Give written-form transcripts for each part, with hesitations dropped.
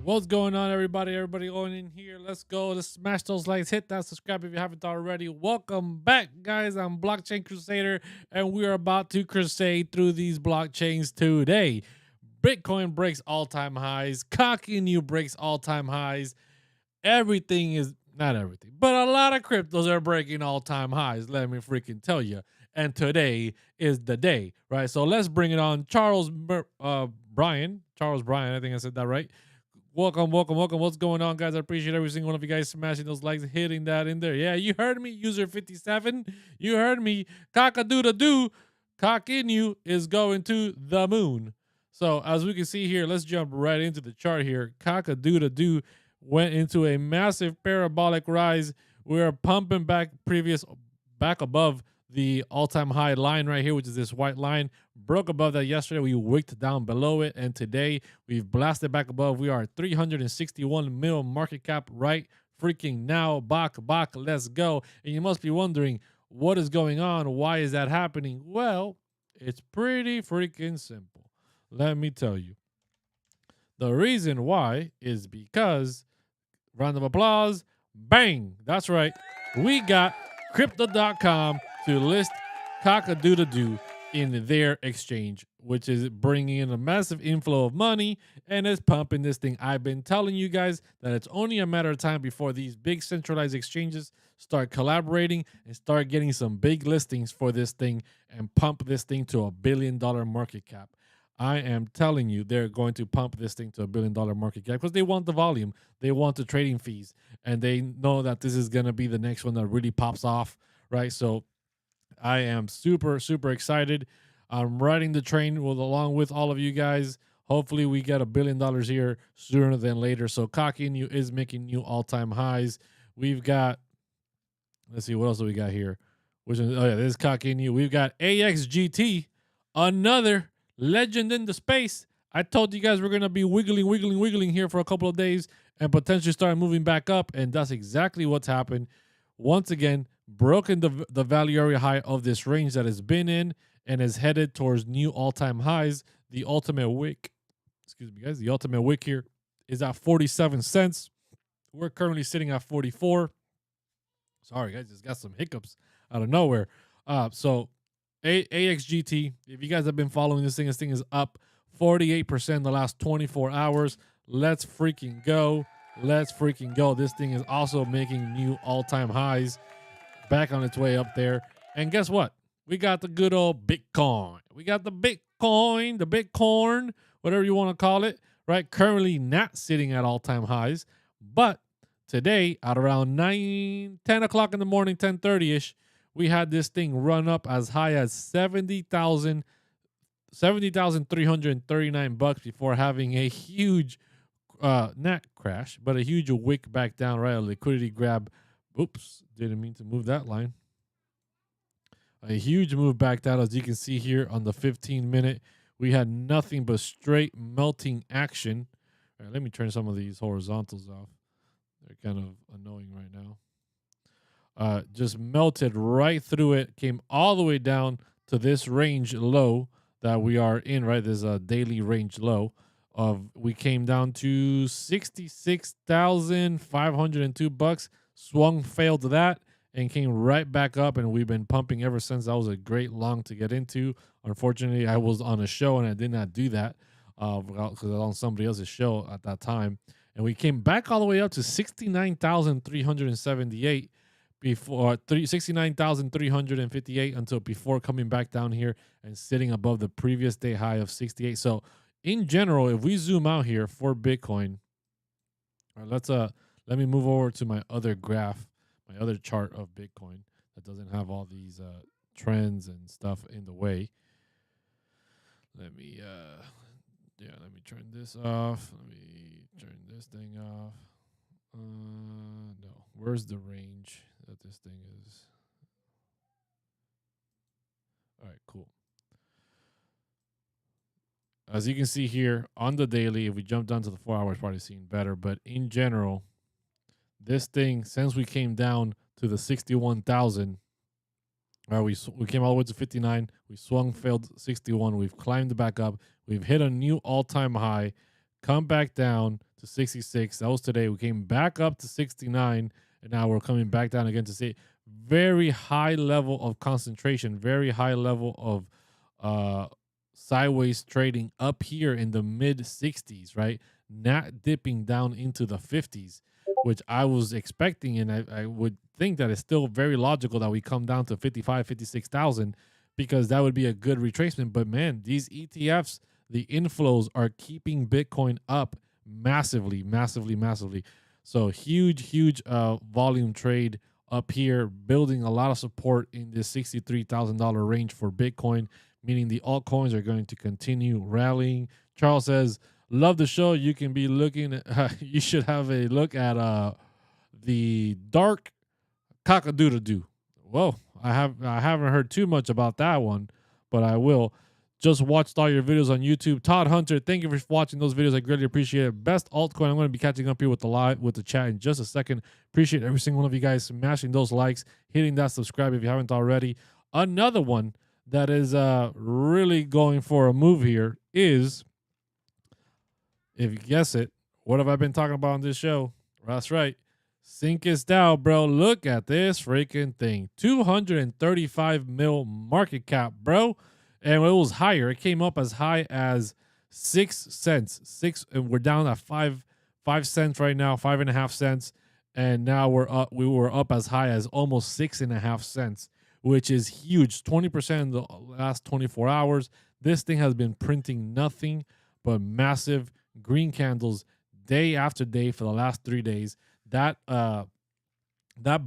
What's going on, everybody? Everybody going in here. Let's go. Let's smash those likes. Hit that subscribe if you haven't already. Welcome back, guys. I'm Blockchain Crusader, and we are about to crusade through these blockchains today. Bitcoin breaks all-time highs. COQ INU breaks all-time highs. Everything is, not everything, but a lot of cryptos are breaking all-time highs. Let me freaking tell you. And today is the day, right? So let's bring it on. Charles Bryan, I think I said that right. Welcome. What's going on, guys? I appreciate every single one of you guys smashing those likes, hitting that in there. Yeah, you heard me, user 57. You heard me. Cock-a-doodle-doo. COQ INU is going to the moon. So as we can see here, let's jump right into the chart here. Cock-a-doodle-doo went into a massive parabolic rise. We're pumping back above the all-time high line right here, which is this white line. Broke above that yesterday. We wicked down below it, and today we've blasted back above. We are at 361 mil market cap right freaking now. Bach, let's go. And you must be wondering, what is going on? Why is that happening? Well, it's pretty freaking simple. Let me tell you. The reason why is because, round of applause, bang, that's right, we got Crypto.com to list Cock-a-doodle-doo in their exchange, which is bringing in a massive inflow of money and is pumping this thing. I've been telling you guys that it's only a matter of time before these big centralized exchanges start collaborating and start getting some big listings for this thing and pump this thing to $1 billion market cap. I am telling you, they're going to pump this thing to $1 billion market cap because they want the volume, they want the trading fees, and they know that this is going to be the next one that really pops off, right? So I am super excited. I'm riding the train along with all of you guys. Hopefully we get $1 billion here sooner than later. So COQ INU is making new all-time highs. We've got, let's see, what else do we got here? Which one? Oh yeah, this is COQ INU. We've got AXGT, another legend in the space. I told you guys we're going to be wiggling here for a couple of days and potentially start moving back up, and that's exactly what's happened. Once again, broken the value area high of this range that has been in and is headed towards new all-time highs. The ultimate wick, excuse me, guys, the ultimate wick here is at 47 cents. We're currently sitting at 44. Sorry, guys, just got some hiccups out of nowhere. So AXGT, if you guys have been following this thing is up 48% in the last 24 hours. Let's freaking go. Let's freaking go. This thing is also making new all-time highs, back on its way up there. And guess what? We got the good old Bitcoin. We got the Bitcoin, whatever you want to call it, right? Currently not sitting at all-time highs. But today, at around 10 o'clock in the morning, 10:30-ish, we had this thing run up as high as $70,339 before having a huge not crash, but a huge wick back down, right? A liquidity grab. Oops, didn't mean to move that line. A huge move back down, as you can see here on the 15-minute. We had nothing but straight melting action. All right, let me turn some of these horizontals off. They're kind of annoying right now. Just melted right through it, came all the way down to this range low that we are in, right? There's a daily range low. We came down to $66,502, swung, failed that, and came right back up, and we've been pumping ever since. That was a great long to get into. Unfortunately, I was on a show, and I did not do that because I was on somebody else's show at that time. And we came back all the way up to 69,378 before 69,358 until before coming back down here and sitting above the previous day high of 68. So in general, if we zoom out here for Bitcoin, all right, let me move over to my other graph, my other chart of Bitcoin that doesn't have all these trends and stuff in the way. Let me turn this off. Let me turn this thing off. No, where's the range that this thing is? All right, cool. As you can see here on the daily, if we jump down to the 4 hours, probably seeing better. But in general, this thing, since we came down to the 61,000, we came all the way to 59. We swung, failed 61. We've climbed back up. We've hit a new all-time high, come back down to 66. That was today. We came back up to 69, and now we're coming back down again to see very high level of concentration, very high level of sideways trading up here in the mid 60s, right? Not dipping down into the 50s, which I was expecting, and I would think that it's still very logical that we come down to 55, 56,000, because that would be a good retracement. But man, these ETFs, the inflows are keeping Bitcoin up massively, massively, massively. So huge volume trade up here, building a lot of support in this $63,000 range for Bitcoin, meaning the altcoins are going to continue rallying. Charles says, love the show. You can be looking at, you should have a look at the dark cock-a-doodle-doo. Well, I haven't heard too much about that one, but I will. Just watched all your videos on YouTube. Todd Hunter, thank you for watching those videos. I greatly appreciate it. Best altcoin. I'm going to be catching up here with the chat in just a second. Appreciate every single one of you guys smashing those likes, hitting that subscribe if you haven't already. Another one that is really going for a move here is, if you guess it, what have I been talking about on this show? That's right. SYNCUS DAO, bro. Look at this freaking thing. 235 mil market cap, bro. And it was higher. It came up as high as 6 cents. And we're down at 5 cents right now, 5.5 cents. And now we were up as high as almost 6.5 cents, which is huge. 20% in the last 24 hours. This thing has been printing nothing but massive green candles day after day for the last 3 days. That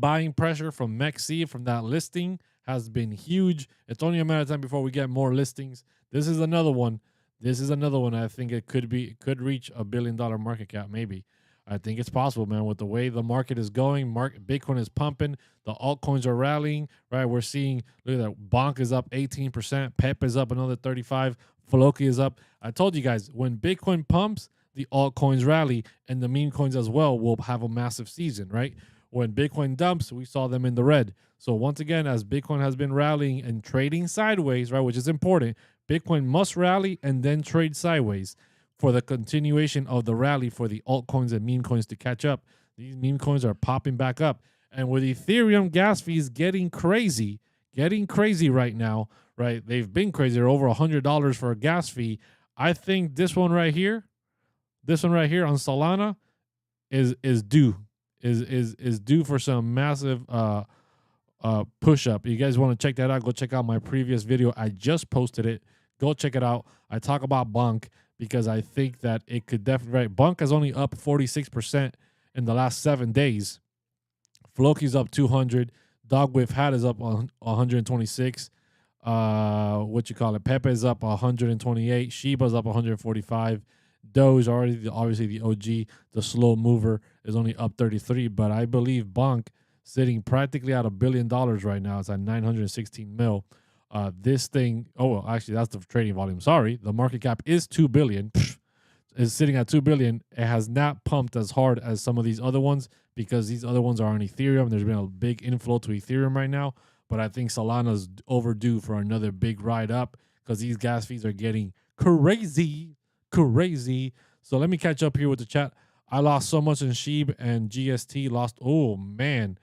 buying pressure from MEXC, from that listing, has been huge. It's only a matter of time before we get more listings. This is another one. I think it could reach $1 billion market cap, maybe. I think it's possible, man. With the way the market is going, Bitcoin is pumping, the altcoins are rallying, right? We're seeing, look at that, Bonk is up 18%, PEP is up another 35%, Floki is up. I told you guys, when Bitcoin pumps, the altcoins rally, and the meme coins as well will have a massive season, right? When Bitcoin dumps, we saw them in the red. So once again, as Bitcoin has been rallying and trading sideways, right, which is important, Bitcoin must rally and then trade sideways for the continuation of the rally for the altcoins and meme coins to catch up. These meme coins are popping back up. And with Ethereum gas fees getting crazy right now, right? They've been crazy. They're over $100 for a gas fee. I think this one right here on Solana is due for some massive push up. You guys want to check that out? Go check out my previous video. I just posted it. Go check it out. I talk about Bonk because I think that it could definitely, right? Bonk is only up 46% in the last 7 days. Floki's up 200. Dog with Hat is up 126. Pepe is up 128. Shiba's up 145. Doge, obviously the OG, the slow mover, is only up 33. But I believe Bonk, sitting practically at $1 billion right now, it's at 916 mil. This thing, actually, that's the trading volume. Sorry, the market cap is $2 billion. Is sitting at $2 billion. It has not pumped as hard as some of these other ones because these other ones are on Ethereum. There's been a big inflow to Ethereum right now, but I think Solana's overdue for another big ride up because these gas fees are getting crazy. So let me catch up here with the chat. I lost so much in SHIB and GST. Oh man,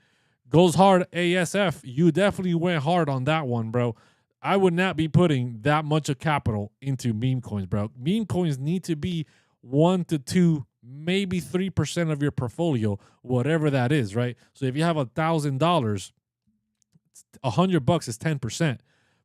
goes hard. ASF, you definitely went hard on that one, bro. I would not be putting that much of capital into meme coins, bro. Meme coins need to be 1 to 2, maybe 3% of your portfolio, whatever that is, right? So if you have $1,000, $100 is 10%,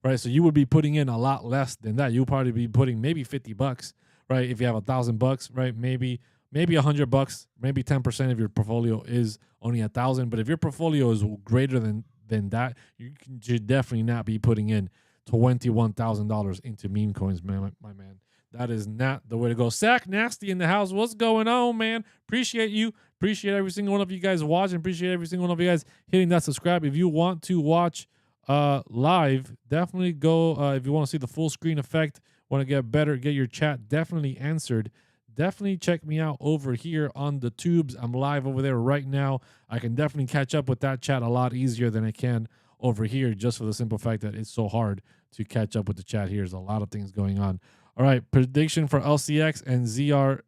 right? So you would be putting in a lot less than that. You'll probably be putting maybe $50, right? If you have $1,000, right? Maybe $100, maybe 10% of your portfolio is only 1,000. But if your portfolio is greater than that, you should definitely not be putting in $21,000 into meme coins, man. My man, that is not the way to go. Sack Nasty in the house. What's going on, man? Appreciate you. Appreciate every single one of you guys watching. Appreciate every single one of you guys hitting that subscribe. If you want to watch live, definitely go. If you want to see the full screen effect, want to get better, get your chat definitely answered, definitely check me out over here on the tubes. I'm live over there right now. I can definitely catch up with that chat a lot easier than I can over here, just for the simple fact that it's so hard to catch up with the chat here. There's a lot of things going on. All right, prediction for LCX and ZR.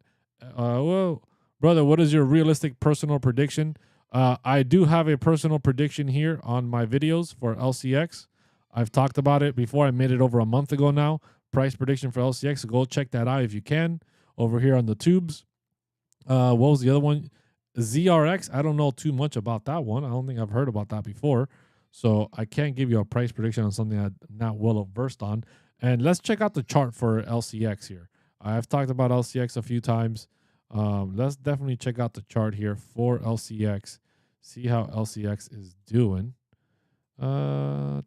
Brother, what is your realistic personal prediction? I do have a personal prediction here on my videos for LCX. I've talked about it before. I made it over a month ago now. Price prediction for LCX. So go check that out if you can over here on the tubes. What was the other one? ZRX. I don't know too much about that one. I don't think I've heard about that before. So I can't give you a price prediction on something I'm not well versed on. And let's check out the chart for LCX here. I've talked about LCX a few times. Let's definitely check out the chart here for LCX. See how LCX is doing. All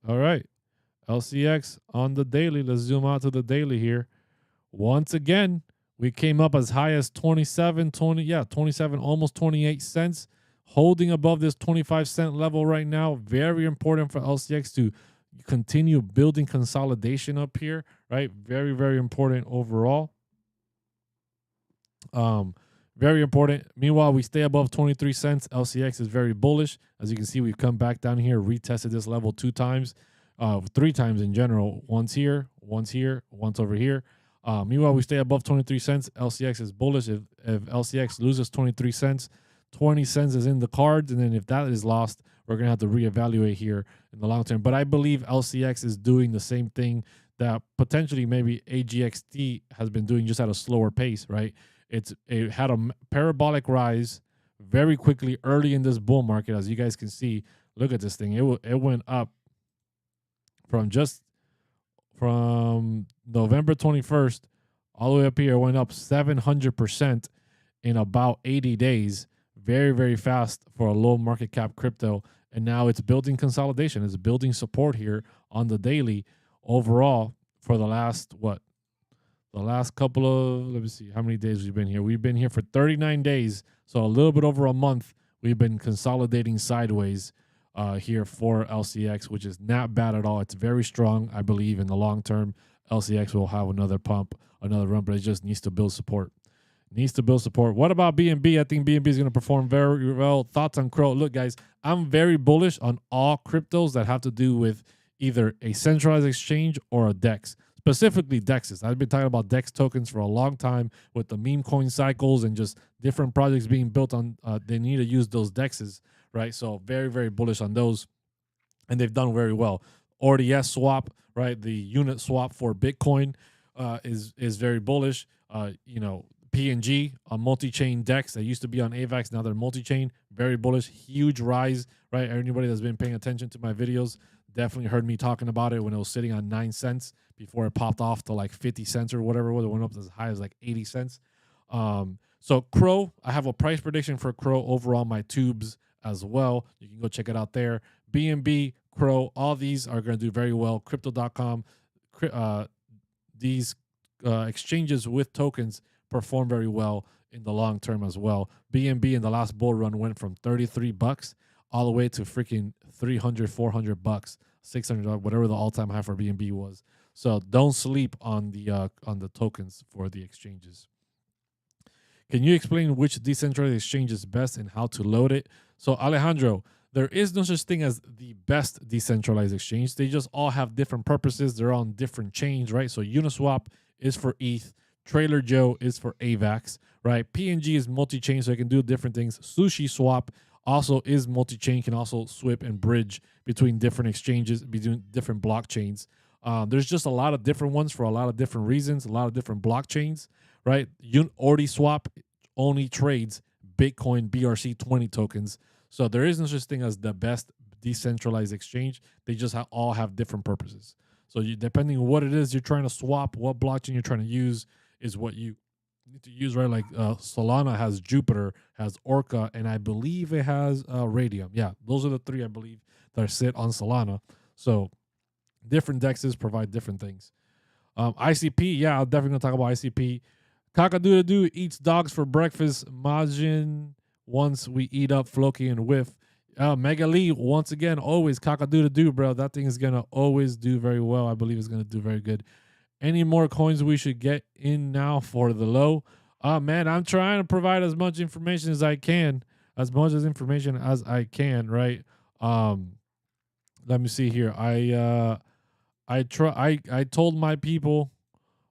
right. LCX on the daily. Let's zoom out to the daily here. Once again, we came up as high as 27, almost 28 cents, holding above this 25-cent level right now. Very important for LCX to continue building consolidation up here, right? Very, very important overall. Very important. Meanwhile, we stay above 23 cents. LCX is very bullish. As you can see, we've come back down here, retested this level 2 times, 3 times in general. Once here, once over here. Meanwhile, we stay above 23 cents. LCX is bullish. If LCX loses 23 cents, 20 cents is in the cards. And then if that is lost, we're going to have to reevaluate here in the long term. But I believe LCX is doing the same thing that potentially maybe AGXT has been doing, just at a slower pace, right? It had a parabolic rise very quickly early in this bull market. As you guys can see, look at this thing. It went up from November 21st all the way up here. It went up 700% in about 80 days. Very, very fast for a low market cap crypto. And now it's building consolidation. It's building support here on the daily overall for the last, the last couple of, let me see, how many days we've been here. We've been here for 39 days. So a little bit over a month, we've been consolidating sideways here for LCX, which is not bad at all. It's very strong. I believe in the long term, LCX will have another pump, another run, but it just needs to build support. What about BNB? I think BNB is going to perform very well. Thoughts on CRO? Look, guys, I'm very bullish on all cryptos that have to do with either a centralized exchange or a DEX. Specifically DEXs. I've been talking about DEX tokens for a long time with the meme coin cycles and just different projects being built on. They need to use those DEXs, right? So very, very bullish on those. And they've done very well. RDS swap, right? The unit swap for Bitcoin is very bullish. PNG, a multi-chain DEX that used to be on AVAX, now they're multi-chain. Very bullish, huge rise, right? Anybody that's been paying attention to my videos definitely heard me talking about it when it was sitting on 9 cents before it popped off to like 50 cents or whatever. It went up as high as like 80 cents. So CRO, I have a price prediction for CRO over on my tubes as well. You can go check it out there. BNB, CRO, all these are going to do very well. Crypto.com, these exchanges with tokens perform very well in the long term as well. BNB in the last bull run went from $33 all the way to freaking $300, $400, $600, whatever the all-time high for BNB was. So don't sleep on the tokens for the exchanges. Can you explain which decentralized exchange is best and how to load it? So Alejandro, there is no such thing as the best decentralized exchange. They just all have different purposes. They're on different chains, right? So Uniswap is for ETH. Trailer Joe is for AVAX, right? PNG is multi-chain, so it can do different things. Sushi Swap also is multi-chain, can also swap and bridge between different exchanges, between different blockchains. There's just a lot of different ones for a lot of different reasons, a lot of different blockchains, right? Swap only trades Bitcoin BRC20 tokens. So there is no such thing as the best decentralized exchange. They just all have different purposes. So depending on what it is you're trying to swap, what blockchain you're trying to use, is what you need to use, right? Like Solana has Jupiter, has Orca, and I believe it has Radium. Yeah, those are the 3 I believe that sit on Solana. So different DEXs provide different things. ICP, yeah, I'm definitely gonna talk about ICP. Cock-a-doodle-doo eats dogs for breakfast. Majin, once we eat up Floki and Whiff. Mega Lee, once again, always cock-a-doodle-doo, bro. That thing is gonna always do very well. I believe it's gonna do very good. Any more coins we should get in now for the low? Man, I'm trying to provide as much information as I can, right? Let me see here. I told my people,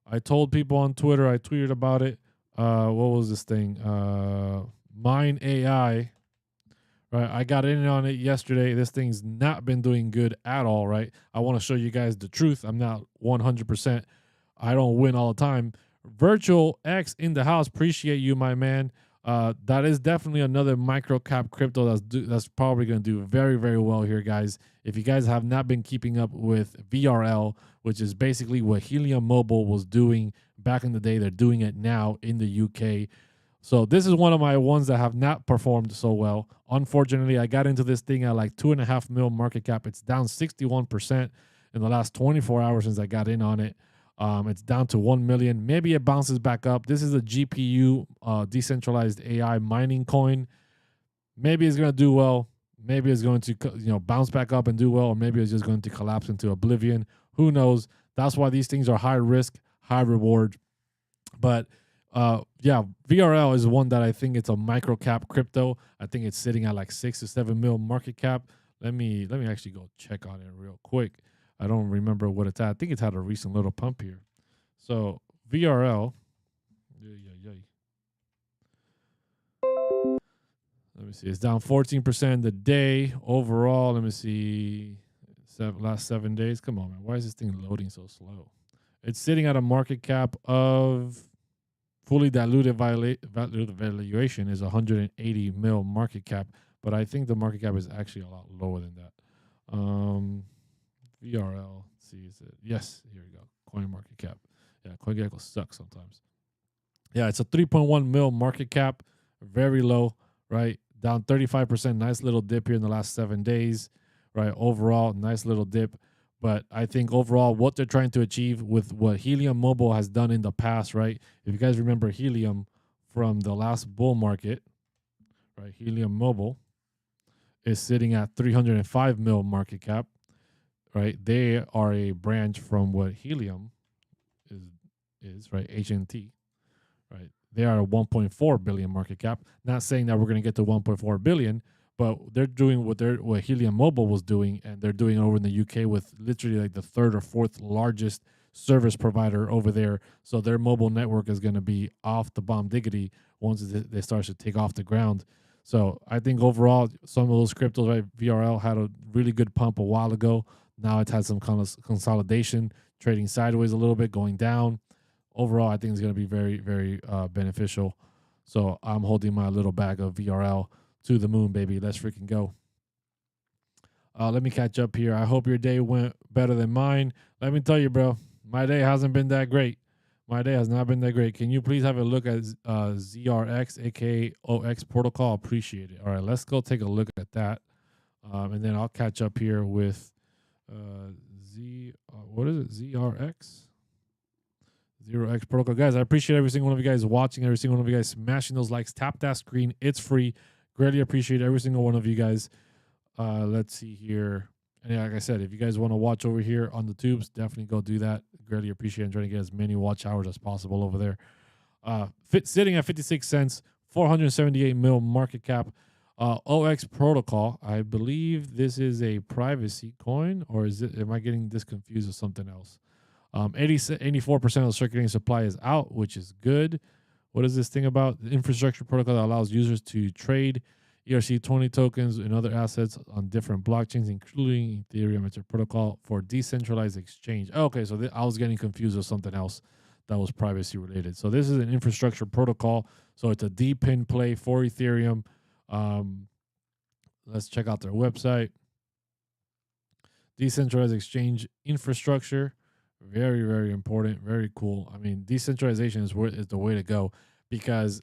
I told people on Twitter, I tweeted about it. what was this thing? Mine AI. Right, I got in on it yesterday. This thing's not been doing good at all, right? I want to show you guys the truth. I'm not 100%. I don't win all the time. Virtual X in the house. Appreciate you, my man. That is definitely another micro cap crypto that's probably going to do very, very well here, guys. If you guys have not been keeping up with VRL, which is basically what Helium Mobile was doing back in the day, they're doing it now in the UK. So this is one of my ones that have not performed so well. Unfortunately, I got into this thing at like 2.5 mil market cap. It's down 61% in the last 24 hours since I got in on it. It's down to 1 million. Maybe it bounces back up. This is a GPU decentralized AI mining coin. Maybe it's going to do well. Maybe it's going to bounce back up and do well, or maybe it's just going to collapse into oblivion. Who knows? That's why these things are high risk, high reward. But yeah, VRL is one that I think it's a micro cap crypto. I think it's sitting at like 6 to 7 mil market cap. Let me actually go check on it real quick. I don't remember what it's at. I think it's had a recent little pump here. So VRL, let me see. It's down 14% the day overall. Let me see. Last 7 days. Come on, man. Why is this thing loading so slow? It's sitting at a market cap of fully diluted valuation is 180 mil market cap, but I think the market cap is actually a lot lower than that. VRL, let's see, is it? Yes, here we go. Coin market cap. Yeah, CoinGecko sucks sometimes. Yeah, it's a 3.1 mil market cap, very low, right? Down 35%. Nice little dip here in the last 7 days, right? Overall, nice little dip. But I think overall, what they're trying to achieve with what Helium Mobile has done in the past, right? If you guys remember Helium from the last bull market, right? Helium Mobile is sitting at 305 mil market cap, right? They are a branch from what Helium is right? HNT, right? They are a 1.4 billion market cap. Not saying that we're going to get to 1.4 billion, but they're doing what Helium Mobile was doing, and they're doing over in the UK with literally like the 3rd or 4th largest service provider over there. So their mobile network is going to be off the bomb diggity once they start to take off the ground. So I think overall, some of those cryptos, right? VRL had a really good pump a while ago. Now it's had some kind of consolidation, trading sideways a little bit, going down. Overall, I think it's going to be very, very beneficial. So I'm holding my little bag of VRL to the moon, baby. Let's freaking go. Let me catch up here. I hope your day went better than mine. Let me tell you, bro, my day hasn't been that great. My day has not been that great. Can you please have a look at ZRX, aka OX protocol? Appreciate it. All right, let's go take a look at that. And then I'll catch up here with what is it? ZRX? 0x protocol. Guys, I appreciate every single one of you guys watching, every single one of you guys smashing those likes. Tap that screen. It's free. Greatly appreciate every single one of you guys. Let's see here. And yeah, like I said, if you guys want to watch over here on the tubes, definitely go do that. Greatly appreciate and trying to get as many watch hours as possible over there. Sitting at 56 cents, 478 mil market cap. OX protocol. I believe this is a privacy coin, or am I getting this confused with something else? 84% of the circulating supply is out, which is good. What is this thing about? The infrastructure protocol that allows users to trade ERC20 tokens and other assets on different blockchains, including Ethereum. It's a protocol for decentralized exchange. Okay, so I was getting confused with something else that was privacy related. So this is an infrastructure protocol. So it's a D-pin play for Ethereum. Let's check out their website. Decentralized exchange infrastructure. Very, very important. Very cool. I mean, decentralization is the way to go, because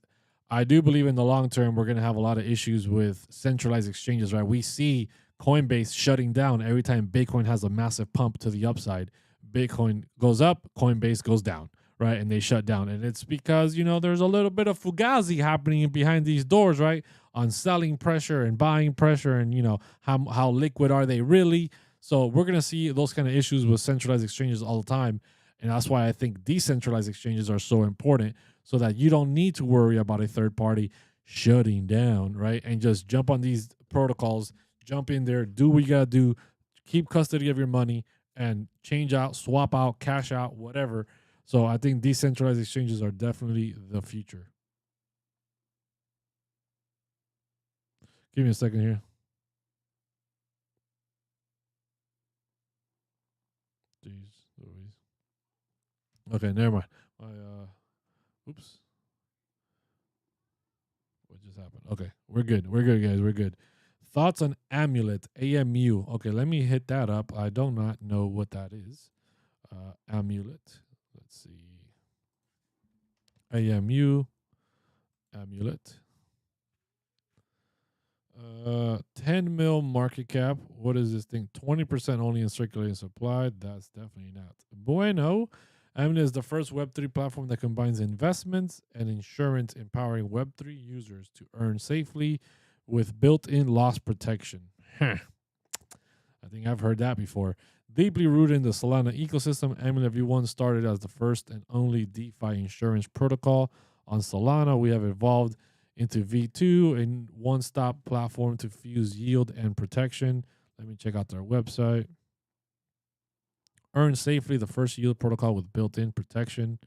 I do believe in the long term we're going to have a lot of issues with centralized exchanges, right? We see Coinbase shutting down every time Bitcoin has a massive pump to the upside. Bitcoin goes up, Coinbase goes down, right? And they shut down. And it's because, there's a little bit of fugazi happening behind these doors, right? On selling pressure and buying pressure, and, how liquid are they really? So we're going to see those kind of issues with centralized exchanges all the time. And that's why I think decentralized exchanges are so important, so that you don't need to worry about a third party shutting down, right? And just jump on these protocols, jump in there, do what you got to do, keep custody of your money, and change out, swap out, cash out, whatever, So I think decentralized exchanges are definitely the future. Give me a second here. Jeez Louise. Okay, never mind. Oops. What just happened? Okay, we're good. We're good, guys. We're good. Thoughts on Amulet, AMU. Okay, let me hit that up. I do not know what that is. Amulet. Let's see. AMU. Amulet. 10 mil market cap. What is this thing? 20% only in circulating supply. That's definitely not bueno. Amulet is the first Web3 platform that combines investments and insurance, empowering Web3 users to earn safely with built-in loss protection. I think I've heard that before. Deeply rooted in the Solana ecosystem, Amulet V1 started as the first and only DeFi insurance protocol on Solana. We have evolved into V2, a one-stop platform to fuse yield and protection. Let me check out their website. Earn safely, the first yield protocol with built-in protection.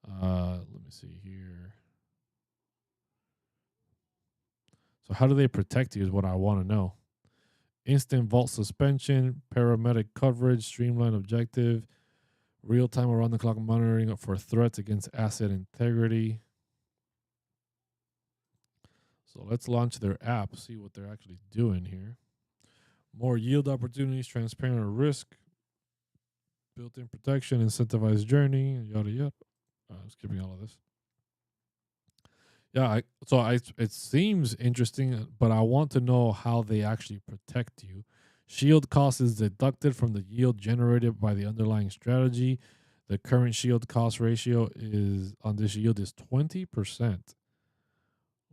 Let me see here. So how do they protect you is what I want to know. Instant vault suspension, paramedic coverage, streamlined objective, real-time around-the-clock monitoring for threats against asset integrity. So let's launch their app, see what they're actually doing here. More yield opportunities, transparent risk, built-in protection, incentivized journey, yada yada. I'm skipping all of this. Yeah, it seems interesting, but I want to know how they actually protect you. Shield cost is deducted from the yield generated by the underlying strategy. The current shield cost ratio is on this yield is 20%.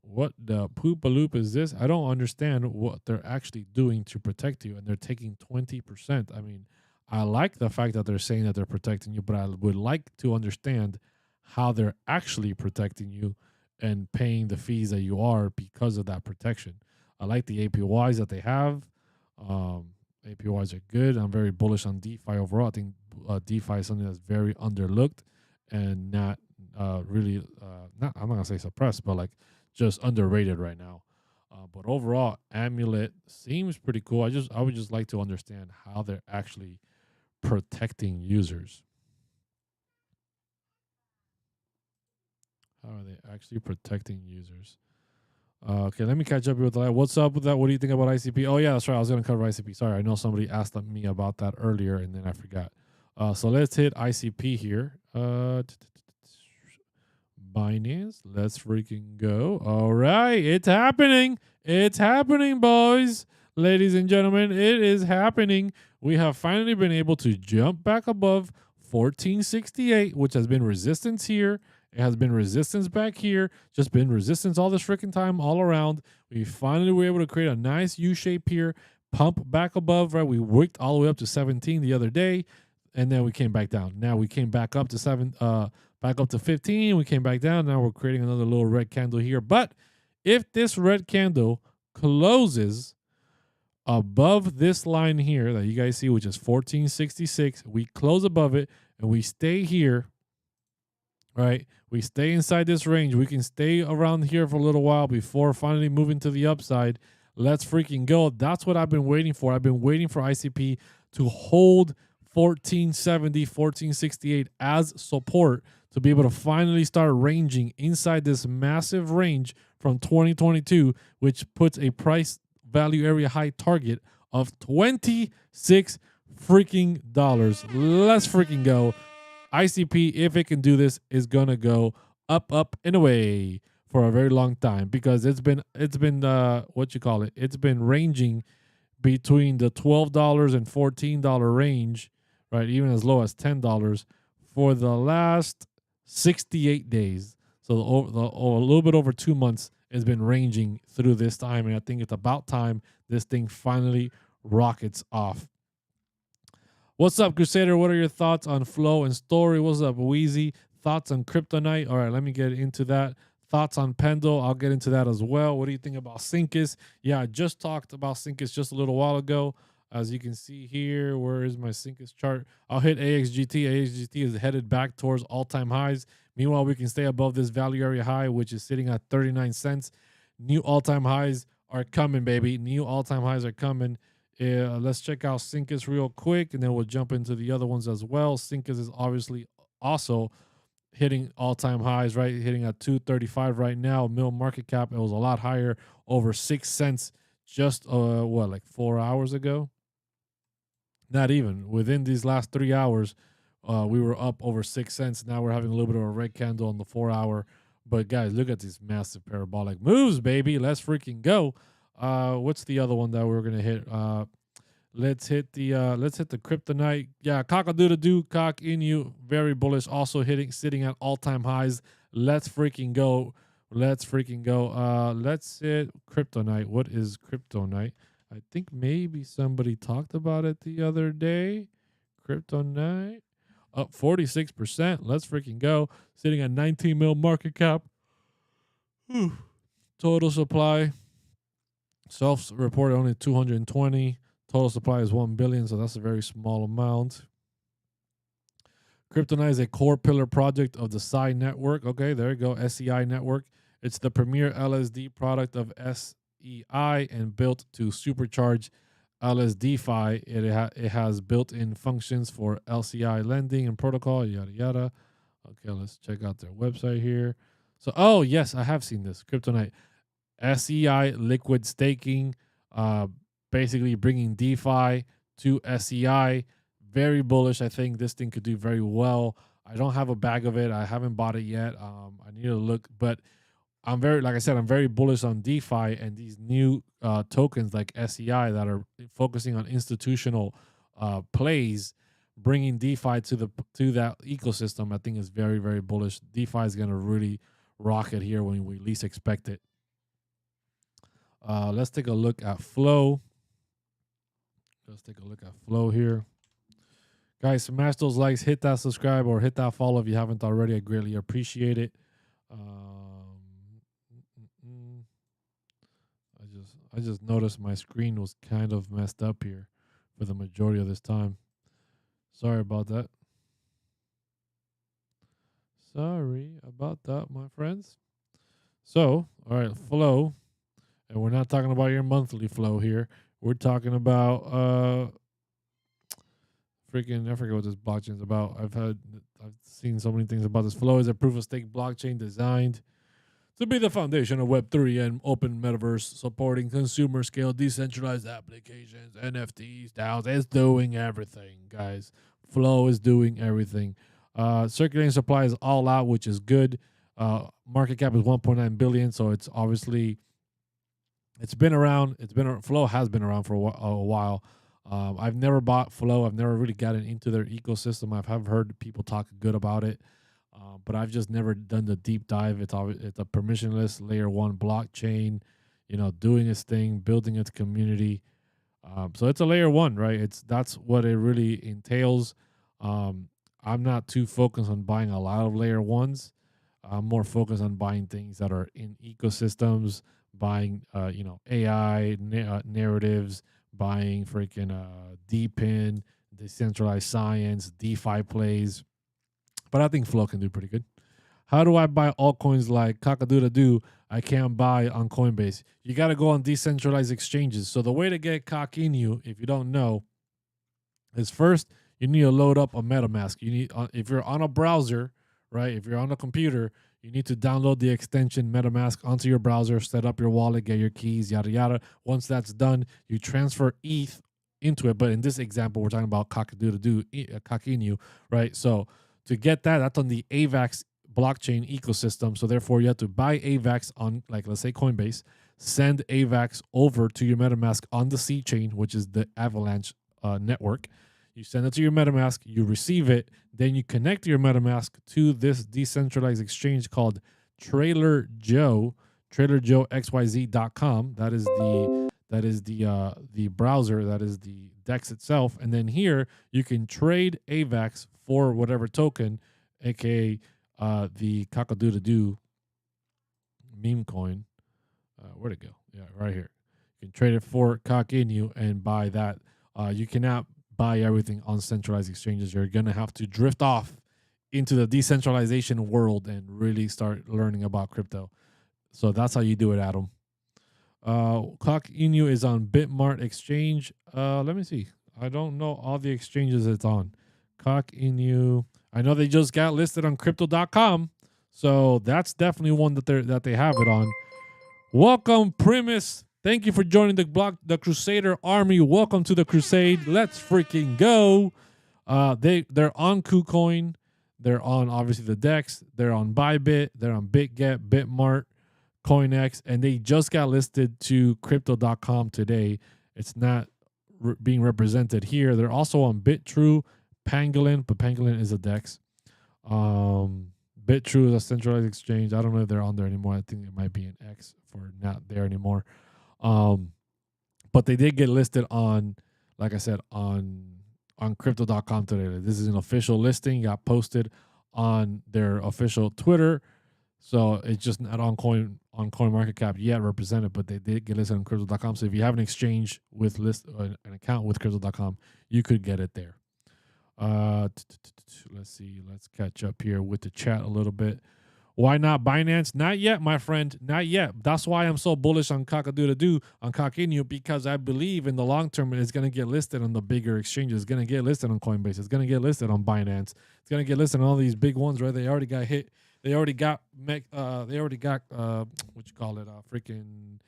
What the poop-a-loop is this? I don't understand what they're actually doing to protect you, and they're taking 20%. I mean, I like the fact that they're saying that they're protecting you, but I would like to understand how they're actually protecting you and paying the fees that you are because of that protection. I like the APYs that they have. APYs are good. I'm very bullish on DeFi overall. I think DeFi is something that's very underlooked and not really, I'm not going to say suppressed, but like just underrated right now. But overall, Amulet seems pretty cool. I would just like to understand how they're actually protecting users. How are they actually protecting users? Okay, let me catch up with that. What's up with that? What do you think about ICP? Oh, yeah, that's right. I was going to cover ICP. Sorry, I know somebody asked me about that earlier, and then I forgot. So let's hit ICP here. Binance, let's freaking go. All right, it's happening. It's happening, boys. Ladies and gentlemen, it is happening. We have finally been able to jump back above 1468, which has been resistance here. It has been resistance back here. Just been resistance all this freaking time all around. We finally were able to create a nice U shape here. Pump back above, right? We worked all the way up to 17 the other day, and then we came back down. Now we came back up to back up to 15. We came back down. Now we're creating another little red candle here. But if this red candle closes above this line here that you guys see, which is 1466, we close above it and we stay here, right? We stay inside this range. We can stay around here for a little while before finally moving to the upside. Let's freaking go. That's what I've been waiting for. I've been waiting for ICP to hold 1470, 1468 as support to be able to finally start ranging inside this massive range from 2022, which puts a price value area high target of $26 freaking dollars. Let's freaking go. ICP, if it can do this, is gonna go up, up, and away for a very long time, because it's been what you call it? It's been ranging between the $12 and $14 range, right? Even as low as $10 for the last 68 days. So a little bit over 2 months has been ranging through this time, and I think it's about time this thing finally rockets off. What's up, Crusader? What are your thoughts on Flow and Story? What's up, Wheezy? Thoughts on Kryptonite? All right, let me get into that. Thoughts on Pendle? I'll get into that as well. What do you think about SYNCUS? Yeah, I just talked about SYNCUS just a little while ago. As you can see here, where is my SYNCUS chart? I'll hit AXGT. AXGT is headed back towards all-time highs. Meanwhile, we can stay above this value area high, which is sitting at 39 cents. New all-time highs are coming, baby. New all-time highs are coming. Let's check out SYNCUS real quick, and then we'll jump into the other ones as well. SYNCUS is obviously also hitting all-time highs, right? Hitting at 235 right now. Mill market cap, it was a lot higher, over 6 cents just like 4 hours ago. Not even within these last 3 hours, we were up over 6 cents. Now we're having a little bit of a red candle on the 4 hour. But guys, look at these massive parabolic moves, baby. Let's freaking go. What's the other one that we're gonna hit? Let's hit the Kryptonite. Yeah, cock-a-doodle-doo, COQ, very bullish. Also sitting at all-time highs. Let's freaking go. Let's freaking go. Let's hit Kryptonite. What is Kryptonite? I think maybe somebody talked about it the other day. Kryptonite up 46%. Let's freaking go. Sitting at 19 mil market cap. Whew. Total supply. Self-reported only 220. Total supply is 1 billion, so that's a very small amount. Kryptonite is a core pillar project of the SI network. Okay, there you go, SEI network. It's the premier LSD product of SEI and built to supercharge LSDFi. It has built-in functions for LCI lending and protocol, yada, yada. Okay, let's check out their website here. So, oh, yes, I have seen this. Kryptonite. SEI liquid staking, basically bringing DeFi to SEI. Very bullish. I think this thing could do very well. I don't have a bag of it. I haven't bought it yet. I need to look, but I'm like I said, I'm very bullish on DeFi and these new tokens like SEI that are focusing on institutional plays, bringing DeFi to that ecosystem. I think is very, very bullish. DeFi is going to really rocket here when we least expect it. Let's take a look at Flow. Let's take a look at Flow here. Guys, smash those likes, hit that subscribe, or hit that follow if you haven't already. I greatly appreciate it. I just noticed my screen was kind of messed up here for the majority of this time. Sorry about that. Sorry about that, my friends. So, all right, Flow. And we're not talking about your monthly flow here. We're talking about freaking, I forget what this blockchain is about. I've seen so many things about this. Flow is a proof of stake blockchain designed to be the foundation of Web3 and open metaverse, supporting consumer scale decentralized applications, NFTs, DAOs. It's doing everything, guys. Flow is doing everything. Circulating supply is all out, which is good. Market cap is 1.9 billion, so it's obviously it's been around. Flow has been around for a while. I've never bought Flow. I've never really gotten into their ecosystem. I've heard people talk good about it, but I've just never done the deep dive. It's a permissionless layer 1 blockchain, doing its thing, building its community. So it's a layer 1, right? That's what it really entails. I'm not too focused on buying a lot of layer 1s. I'm more focused on buying things that are in ecosystems, buying AI narratives, buying freaking DePIN, decentralized science, DeFi plays. But I think Flow can do pretty good. How do I buy altcoins like cock-a-doodle-doo I can't buy on Coinbase? You got to go on decentralized exchanges. So the way to get COQ, if you don't know, is first you need to load up a MetaMask. You need, if you're on a browser, right? If you're on a computer, you need to download the extension MetaMask onto your browser, set up your wallet, get your keys, yada, yada. Once that's done, you transfer ETH into it. But in this example, we're talking about cock-a-doodle-doo, COQ, right? So to get that, that's on the AVAX blockchain ecosystem. So therefore, you have to buy AVAX on, like, let's say Coinbase, send AVAX over to your MetaMask on the C chain, which is the Avalanche network. You send it to your MetaMask, you receive it, then you connect your MetaMask to this decentralized exchange called Trailer Joe, trailerjoexyz.com. That is the browser, that is the DEX itself. And then here you can trade AVAX for whatever token, aka the cock-a-doodle-doo meme coin. Where'd it go? Yeah, right here. You can trade it for COQ and buy that You cannot buy everything on centralized exchanges. You're going to have to drift off into the decentralization world and really start learning about crypto. So that's how you do it, Adam. COQ INU is on Bitmart exchange. Let me see. I don't know all the exchanges it's on. COQ INU. I know they just got listed on crypto.com. So that's definitely one that they have it on. Welcome, Primus. Thank you for joining the Crusader Army. Welcome to the Crusade. Let's freaking go. They're on KuCoin. They're on obviously the DEX. They're on Bybit. They're on BitGet, Bitmart, CoinX, and they just got listed to crypto.com today. It's not being represented here. They're also on BitTrue, Pangolin, but Pangolin is a DEX. BitTrue is a centralized exchange. I don't know if they're on there anymore. I think it might be an X for not there anymore. But they did get listed on, like I said, on crypto.com today. This is an official listing. Got posted on their official Twitter. So it's just not on CoinMarketCap yet represented, but they did get listed on crypto.com. So if you have an exchange with an account with crypto.com, you could get it there. Let's see. Let's catch up here with the chat a little bit. Why not Binance? Not yet, my friend. Not yet. That's why I'm so bullish on Cock-a-doodle-doo, on COQ INU, because I believe in the long term it's going to get listed on the bigger exchanges. It's going to get listed on Coinbase. It's going to get listed on Binance. It's going to get listed on all these big ones, right? They already got hit. They already got what you call it, freaking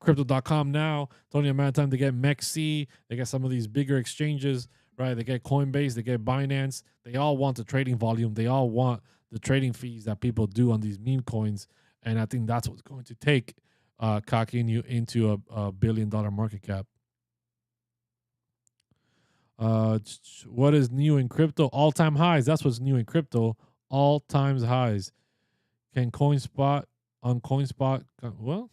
crypto.com now. It's only a matter of time to get MEXC. They got some of these bigger exchanges, right? They get Coinbase, they get Binance. They all want the trading volume. They all want the trading fees that people do on these meme coins. And I think that's what's going to take COQ INU into a $1 billion market cap. What is new in crypto? All-time highs. That's what's new in crypto. All-time highs. Can CoinSpot on CoinSpot? Well,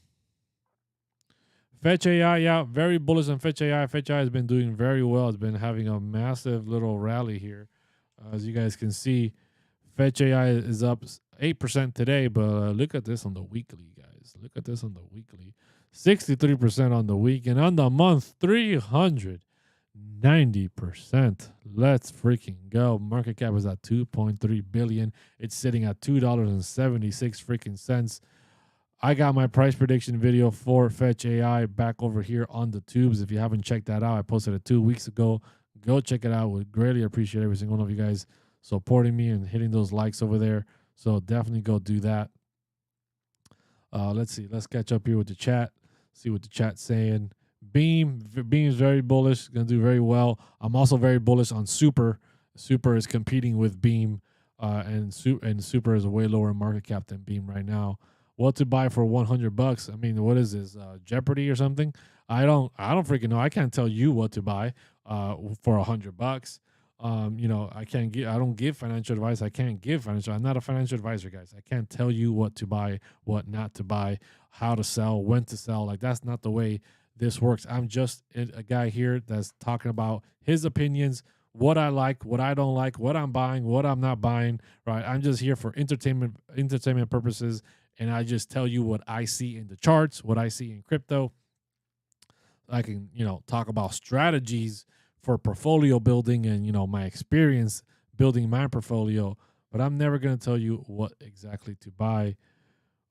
Fetch AI, yeah, very bullish on Fetch AI. Fetch AI has been doing very well. It's been having a massive little rally here. As you guys can see, Fetch AI is up 8% today, but look at this on the weekly, guys. Look at this on the weekly. 63% on the week, and on the month, 390%. Let's freaking go. Market cap is at $2.3 billion. It's sitting at $2.76 freaking cents. I got my price prediction video for Fetch AI back over here on the tubes. If you haven't checked that out, I posted it 2 weeks ago. Go check it out. Would greatly appreciate every single one of you guys supporting me and hitting those likes over there. So definitely go do that. Let's see. Let's catch up here with the chat. See what the chat's saying. Beam is very bullish. Going to do very well. I'm also very bullish on Super. Super is competing with Beam, and Super is a way lower market cap than Beam right now. What to buy for $100? I mean, what is this? Jeopardy or something? I don't freaking know. I can't tell you what to buy for $100. I don't give financial advice. I can't give financial. I'm not a financial advisor, guys. I can't tell you what to buy, what not to buy, how to sell, when to sell. Like, that's not the way this works. I'm just a guy here that's talking about his opinions, what I like, what I don't like, what I'm buying, what I'm not buying, right? I'm just here for entertainment purposes, and I just tell you what I see in the charts, what I see in crypto. I can, talk about strategies for portfolio building and, my experience building my portfolio, but I'm never going to tell you what exactly to buy.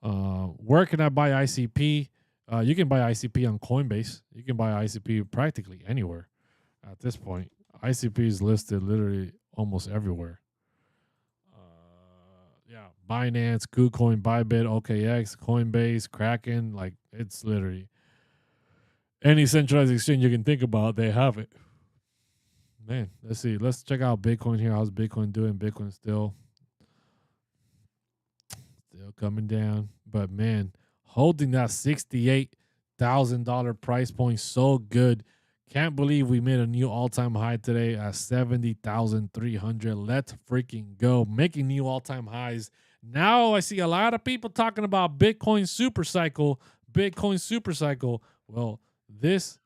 Where can I buy ICP? You can buy ICP on Coinbase. You can buy ICP practically anywhere at this point. ICP is listed literally almost everywhere. Binance, KuCoin, Bybit, OKX, Coinbase, Kraken. Like, it's literally any centralized exchange you can think about, they have it. Man, let's see. Let's check out Bitcoin here. How's Bitcoin doing? Bitcoin still coming down. But, man, holding that $68,000 price point so good. Can't believe we made a new all-time high today at 70,300. Let's freaking go. Making new all-time highs. Now I see a lot of people talking about Bitcoin super cycle. Bitcoin super cycle. Well, this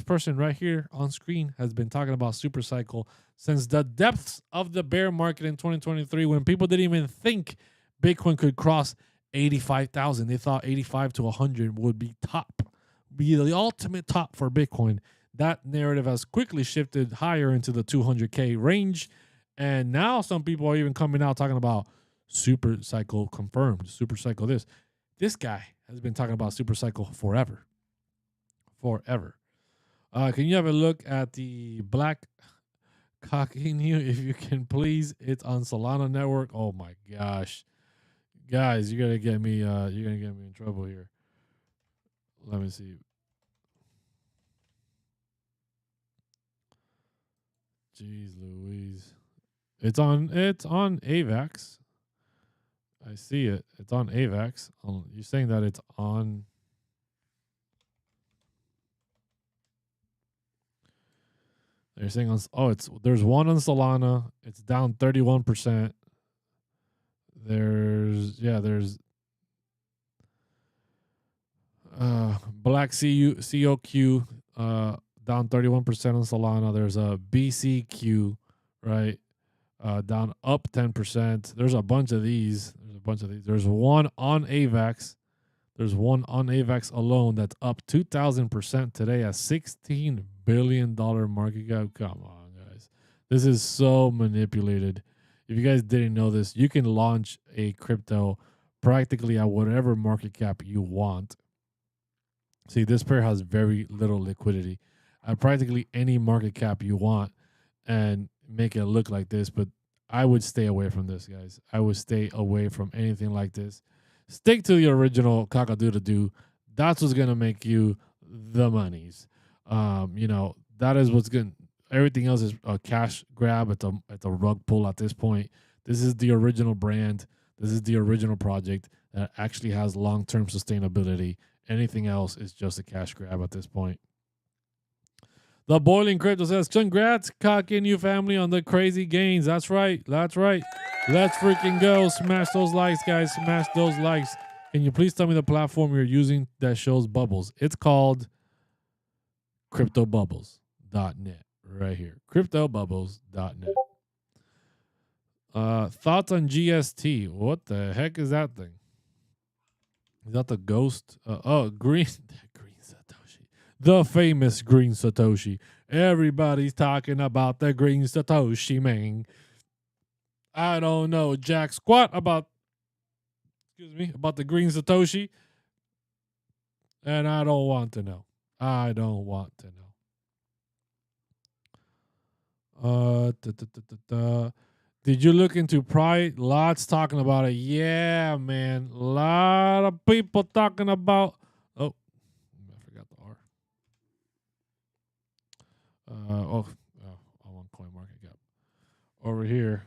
person right here on screen has been talking about super cycle since the depths of the bear market in 2023, when people didn't even think Bitcoin could cross 85,000. They thought 85 to 100 would be the ultimate top for Bitcoin. That narrative has quickly shifted higher into the 200K range. And now some people are even coming out talking about super cycle confirmed, super cycle this. This guy has been talking about super cycle forever. Forever. Can you have a look at the black COQ INU if you can, please? It's on Solana network. Oh my gosh. Guys, you're gonna get me in trouble here. Let me see. Jeez Louise. It's on AVAX. I see it. It's on AVAX. You're saying that it's on. They're saying on. Oh, there's one on Solana. It's down 31%. There's black COQ down 31% on Solana. There's a BCQ, right? Down up 10%. There's a bunch of these. There's one on AVAX. There's one on AVAX alone that's up 2,000% today at $16 billion market cap. Come on, guys. This is so manipulated. If you guys didn't know this, you can launch a crypto practically at whatever market cap you want. See, this pair has very little liquidity at practically any market cap you want and make it look like this. But I would stay away from this, guys. I would stay away from anything like this. Stick to the original cock-a-doodle-doo. That's what's going to make you the monies. That is what's going to. Everything else is a cash grab. It's a rug pull at this point. This is the original brand. This is the original project that actually has long-term sustainability. Anything else is just a cash grab at this point. The Boiling Crypto says, congrats, COQ INU family, on the crazy gains. That's right. Let's freaking go. Smash those likes, guys. Smash those likes. Can you please tell me the platform you're using that shows bubbles? It's called CryptoBubbles.net. Right here. CryptoBubbles.net. Thoughts on GST? What the heck is that thing? Is that the ghost? Green Satoshi. The famous Green Satoshi. Everybody's talking about the Green Satoshi, man. I don't know jack squat about the Green Satoshi. And I don't want to know. Did you look into Pride? Lots talking about it. Yeah, man. A lot of people talking about. Oh, I forgot the R. I'm on CoinMarketCap. Over here,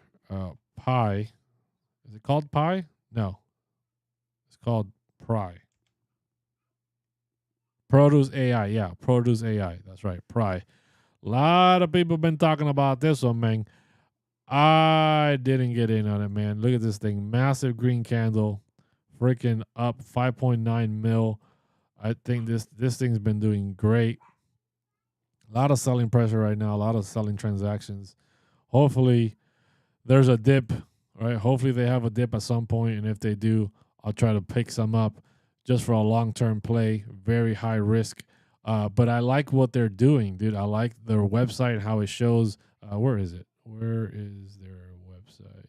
Pi. Is it called Pi? No. It's called Pry. Produce AI. Yeah, Produce AI. That's right. Pry. A lot of people been talking about this one, man. I didn't get in on it, man. Look at this thing. Massive green candle. Freaking up 5.9 mil. I think this thing's been doing great. A lot of selling pressure right now. A lot of selling transactions. Hopefully there's a dip, right? Hopefully they have a dip at some point, and if they do, I'll try to pick some up just for a long-term play. Very high risk. But I like what they're doing, dude. I like their website, how it shows. Where is it? Where is their website?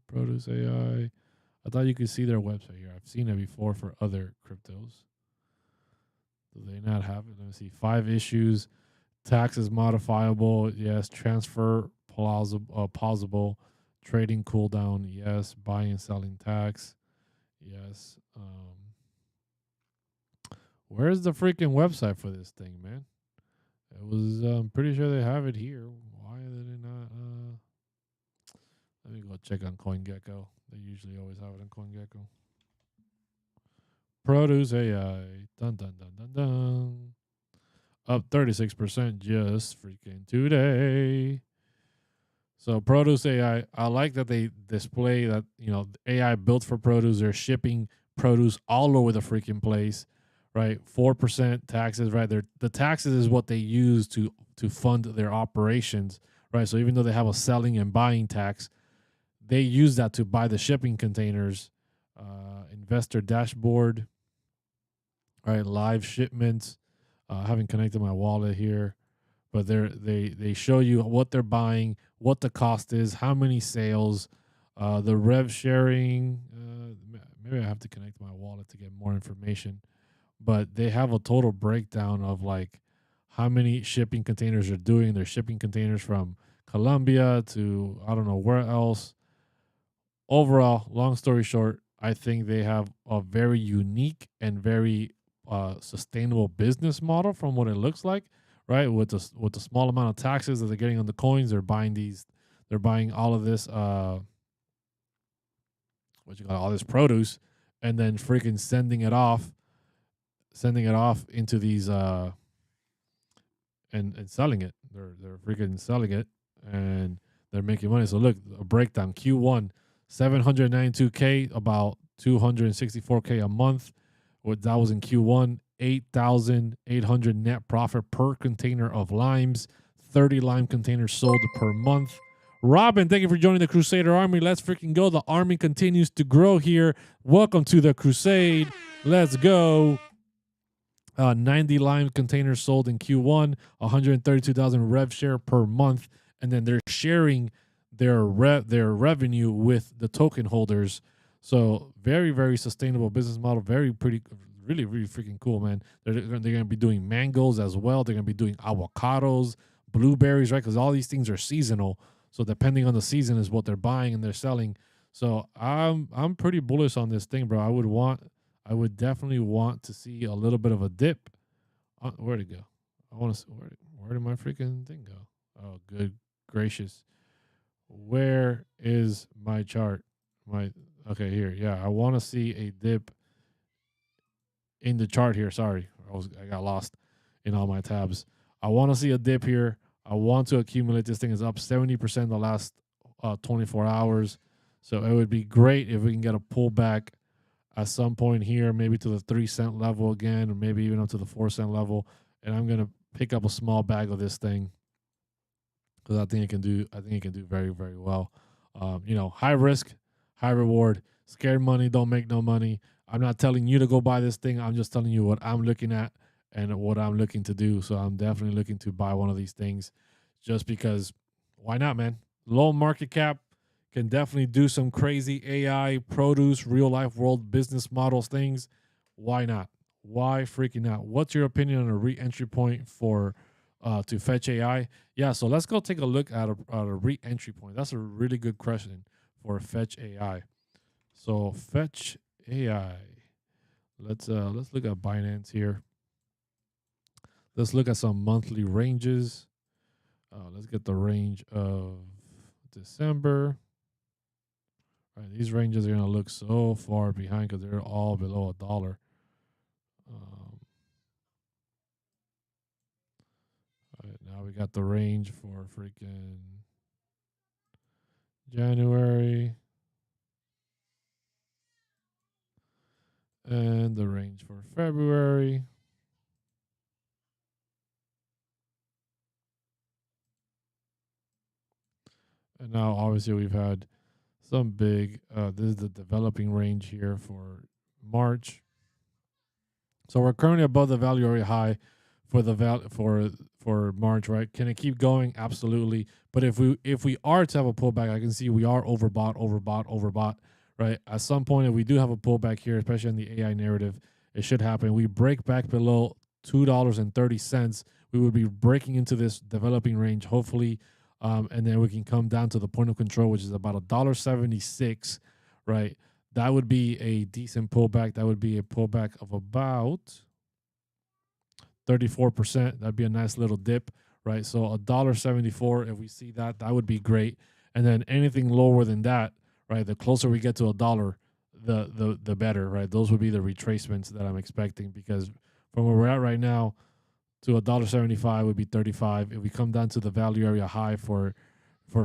Produce AI. I thought you could see their website here. I've seen it before for other cryptos. Do they not have it? Let me see. 5 issues. Taxes modifiable. Yes. Transfer plausible. Trading cooldown. Yes. Buying and selling tax. Yes. Where's the freaking website for this thing, man? It was. I'm pretty sure they have it here. Why did they not? Let me go check on CoinGecko. They usually always have it on CoinGecko. Produce AI. Dun dun dun dun dun. Up 36% just freaking today. So Produce AI, I like that they display that, AI built for produce. They're shipping produce all over the freaking place, right? 4% taxes, right? The taxes is what they use to fund their operations, right? So even though they have a selling and buying tax, they use that to buy the shipping containers. Investor dashboard, right? Live shipments. I haven't connected my wallet here, but they show you what they're buying, what the cost is, how many sales, the rev sharing. Maybe I have to connect my wallet to get more information, but they have a total breakdown of like how many shipping containers they're doing. They're shipping containers from Colombia to I don't know where else. Overall, long story short, I think they have a very unique and very sustainable business model from what it looks like, right? With the small amount of taxes that they're getting on the coins, they're buying all of this all this produce, and then freaking sending it off into these and selling it. They're freaking selling it, and they're making money. So look, a breakdown: Q1, 792K, about 264K a month. What that was in Q1, 8,800 net profit per container of limes, 30 lime containers sold per month. Robin, thank you for joining the Crusader Army. Let's freaking go. The army continues to grow here. Welcome to the Crusade. Let's go. 90 lime containers sold in Q1, 132,000 rev share per month, and then they're sharing their revenue with the token holders. So very, very sustainable business model. Very pretty, really, really freaking cool, man. They're going to be doing mangoes as well. They're going to be doing avocados, blueberries, right? Because all these things are seasonal. So depending on the season is what they're buying and they're selling. So I'm pretty bullish on this thing, bro. I would definitely want to see a little bit of a dip. Where'd it go? I want to. Where did my freaking thing go? Oh, good gracious! Where is my chart? Okay, here. Yeah, I want to see a dip in the chart here. Sorry, I got lost in all my tabs. I want to see a dip here. I want to accumulate. This thing is up 70% the last 24 hours. So it would be great if we can get a pullback at some point here, maybe to the 3 cent level again, or maybe even up to the 4 cent level. And I'm gonna pick up a small bag of this thing because I think it can do very, very well. High risk, high reward. Scared money don't make no money. I'm not telling you to go buy this thing. I'm just telling you what I'm looking at and what I'm looking to do. So I'm definitely looking to buy one of these things just because why not, man? Low market cap, can definitely do some crazy AI, produce, real life world business models things. Why not? Why freaking not? What's your opinion on a re-entry point for to fetch AI? Yeah, so let's go take a look at a re-entry point. That's a really good question for fetch AI. So fetch AI. Let's look at Binance here. Let's look at some monthly ranges. Let's get the range of December. Right, these ranges are going to look so far behind because they're all below $1. All right, now we got the range for freaking January and the range for February. And now obviously we've had some big, this is the developing range here for March. So we're currently above the value area high for the for March, right? Can it keep going? Absolutely. But if we are to have a pullback, I can see we are overbought, right? At some point, if we do have a pullback here, especially in the AI narrative, it should happen. We break back below $2.30. We would be breaking into this developing range, hopefully, and then we can come down to the point of control, which is about $1.76, right? That would be a decent pullback. That would be a pullback of about 34%. That'd be a nice little dip, right? So $1.74, if we see that, that would be great. And then anything lower than that, right? The closer we get to $1, the better, right? Those would be the retracements that I'm expecting, because from where we're at right now to $1.75 would be 35. If we come down to the value area high for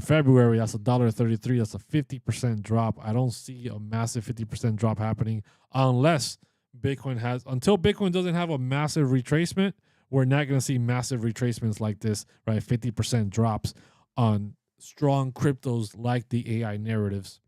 February, that's $1.33. That's a 50% drop. I don't see a massive 50% drop happening until Bitcoin doesn't have a massive retracement. We're not going to see massive retracements like this, right? 50% drops on strong cryptos like the AI narratives.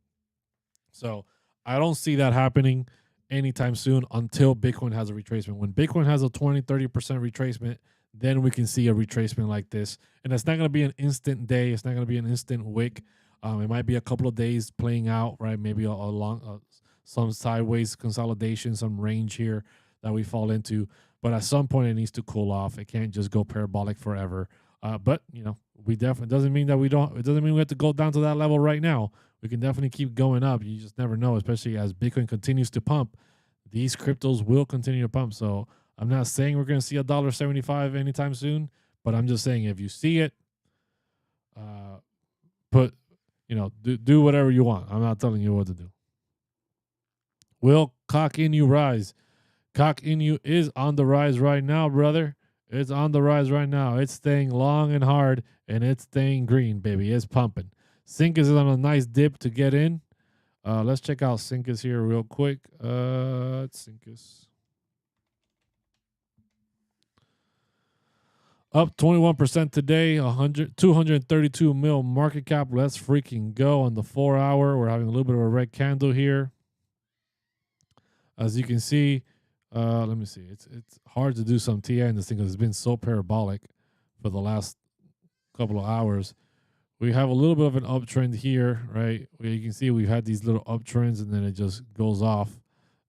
So I don't see that happening. anytime soon until Bitcoin has a retracement. When Bitcoin has a 20-30% retracement, then we can see a retracement like this. And it's not going to be an instant day. It's not going to be an instant wick. It might be a couple of days playing out, right? Maybe a long, some sideways consolidation, some range here that we fall into. But at some point, it needs to cool off. It can't just go parabolic forever. But, you know, we definitely, doesn't mean that we don't, it doesn't mean we have to go down to that level right now. We can definitely keep going up. You just never know, especially as Bitcoin continues to pump. These cryptos will continue to pump. So I'm not saying we're going to see $1.75 anytime soon, but I'm just saying if you see it, do whatever you want. I'm not telling you what to do. Will COQ INU rise? COQ INU is on the rise right now, brother. It's on the rise right now. It's staying long and hard, and it's staying green, baby. It's pumping. SYNCUS is on a nice dip to get in. Let's check out SYNCUS here real quick. SYNCUS. Up 21% today, 232 mil market cap. Let's freaking go on the 4 hour. We're having a little bit of a red candle here. As you can see, let me see. It's hard to do some TI in this thing because it's been so parabolic for the last couple of hours. We have a little bit of an uptrend here, right? Where you can see we've had these little uptrends and then it just goes off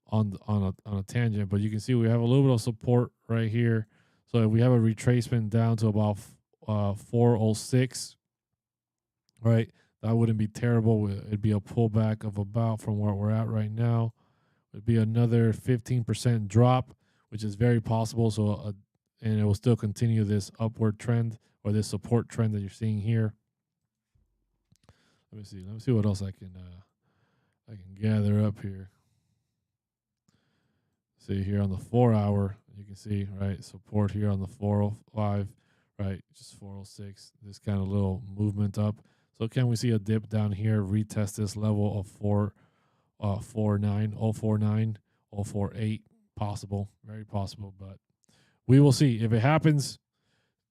on a tangent. But you can see we have a little bit of support right here. So if we have a retracement down to about 406, right? That wouldn't be terrible. It'd be a pullback of about from where we're at right now. It'd be another 15% drop, which is very possible. So, and it will still continue this upward trend or this support trend that you're seeing here. Let me see what else I can gather up here. See here on the 4 hour, you can see, right, support here on the 405, right, just 406, this kind of little movement up. So can we see a dip down here, retest this level of 049, 048, possible, very possible, but we will see. If it happens,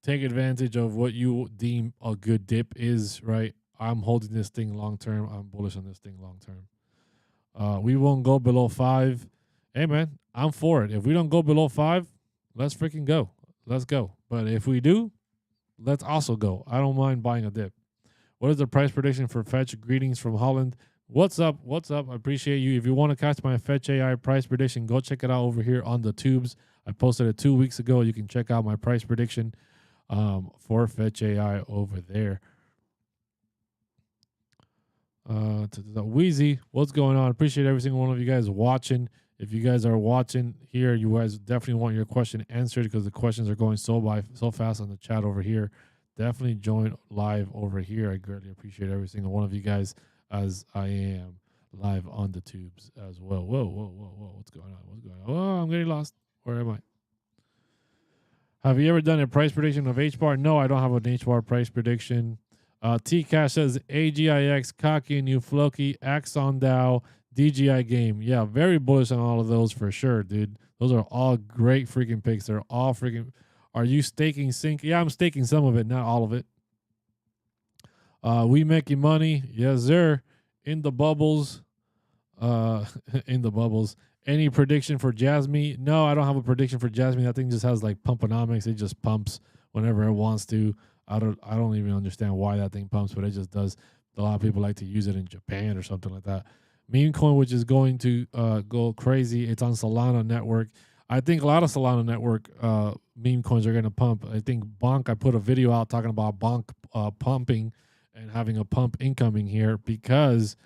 take advantage of what you deem a good dip is, right? I'm holding this thing long term. I'm bullish on this thing long term. We won't go below 5. Hey, man, I'm for it. If we don't go below 5, let's freaking go. Let's go. But if we do, let's also go. I don't mind buying a dip. What is the price prediction for Fetch? Greetings from Holland. What's up? What's up? I appreciate you. If you want to catch my Fetch AI price prediction, go check it out over here on the tubes. I posted it 2 weeks ago. You can check out my price prediction for Fetch AI over there. Wheezy, what's going on? Appreciate every single one of you guys watching. If you guys are watching here, you guys definitely want your question answered because the questions are going so fast on the chat over here. Definitely join live over here. I greatly appreciate every single one of you guys as I am live on the tubes as well. Whoa. What's going on? What's going on? Oh, I'm getting lost. Where am I? Have you ever done a price prediction of HBAR? No, I don't have an HBAR price prediction. T-Cash says AGIX, COQ INU, Floki, Axon DAO, DGI Game. Yeah, very bullish on all of those for sure, dude. Those are all great freaking picks. They're all freaking... Are you staking Sync? Yeah, I'm staking some of it, not all of it. We making money. Yes, sir. In the bubbles. In the bubbles. Any prediction for Jasmine? No, I don't have a prediction for Jasmine. That thing just has like pumponomics. It just pumps whenever it wants to. I don't even understand why that thing pumps, but it just does. A lot of people like to use it in Japan or something like that. Meme coin, which is going to go crazy. It's on Solana network. I think a lot of Solana network meme coins are going to pump. I think Bonk, I put a video out talking about Bonk pumping and having a pump incoming here because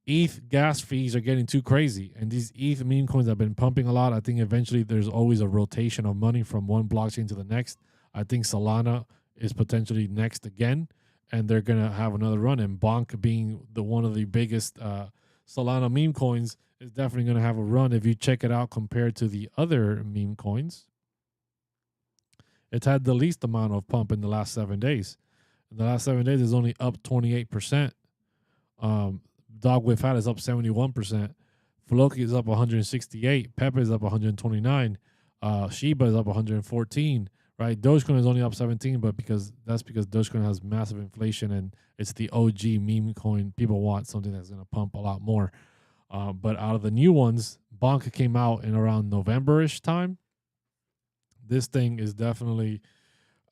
ETH gas fees are getting too crazy. And these ETH meme coins have been pumping a lot. I think eventually there's always a rotation of money from one blockchain to the next. I think Solana is potentially next again, and they're going to have another run. And Bonk being one of the biggest Solana meme coins is definitely going to have a run if you check it out compared to the other meme coins. It's had the least amount of pump in the last 7 days. In the last 7 days, it's only up 28%. Dog with Fat is up 71%. Floki is up 168. Pepe is up 129. Shiba is up 114. Right, Dogecoin is only up 17, but because Dogecoin has massive inflation and it's the OG meme coin, people want something that's going to pump a lot more. But out of the new ones, Bonk came out in around November-ish time. This thing is definitely,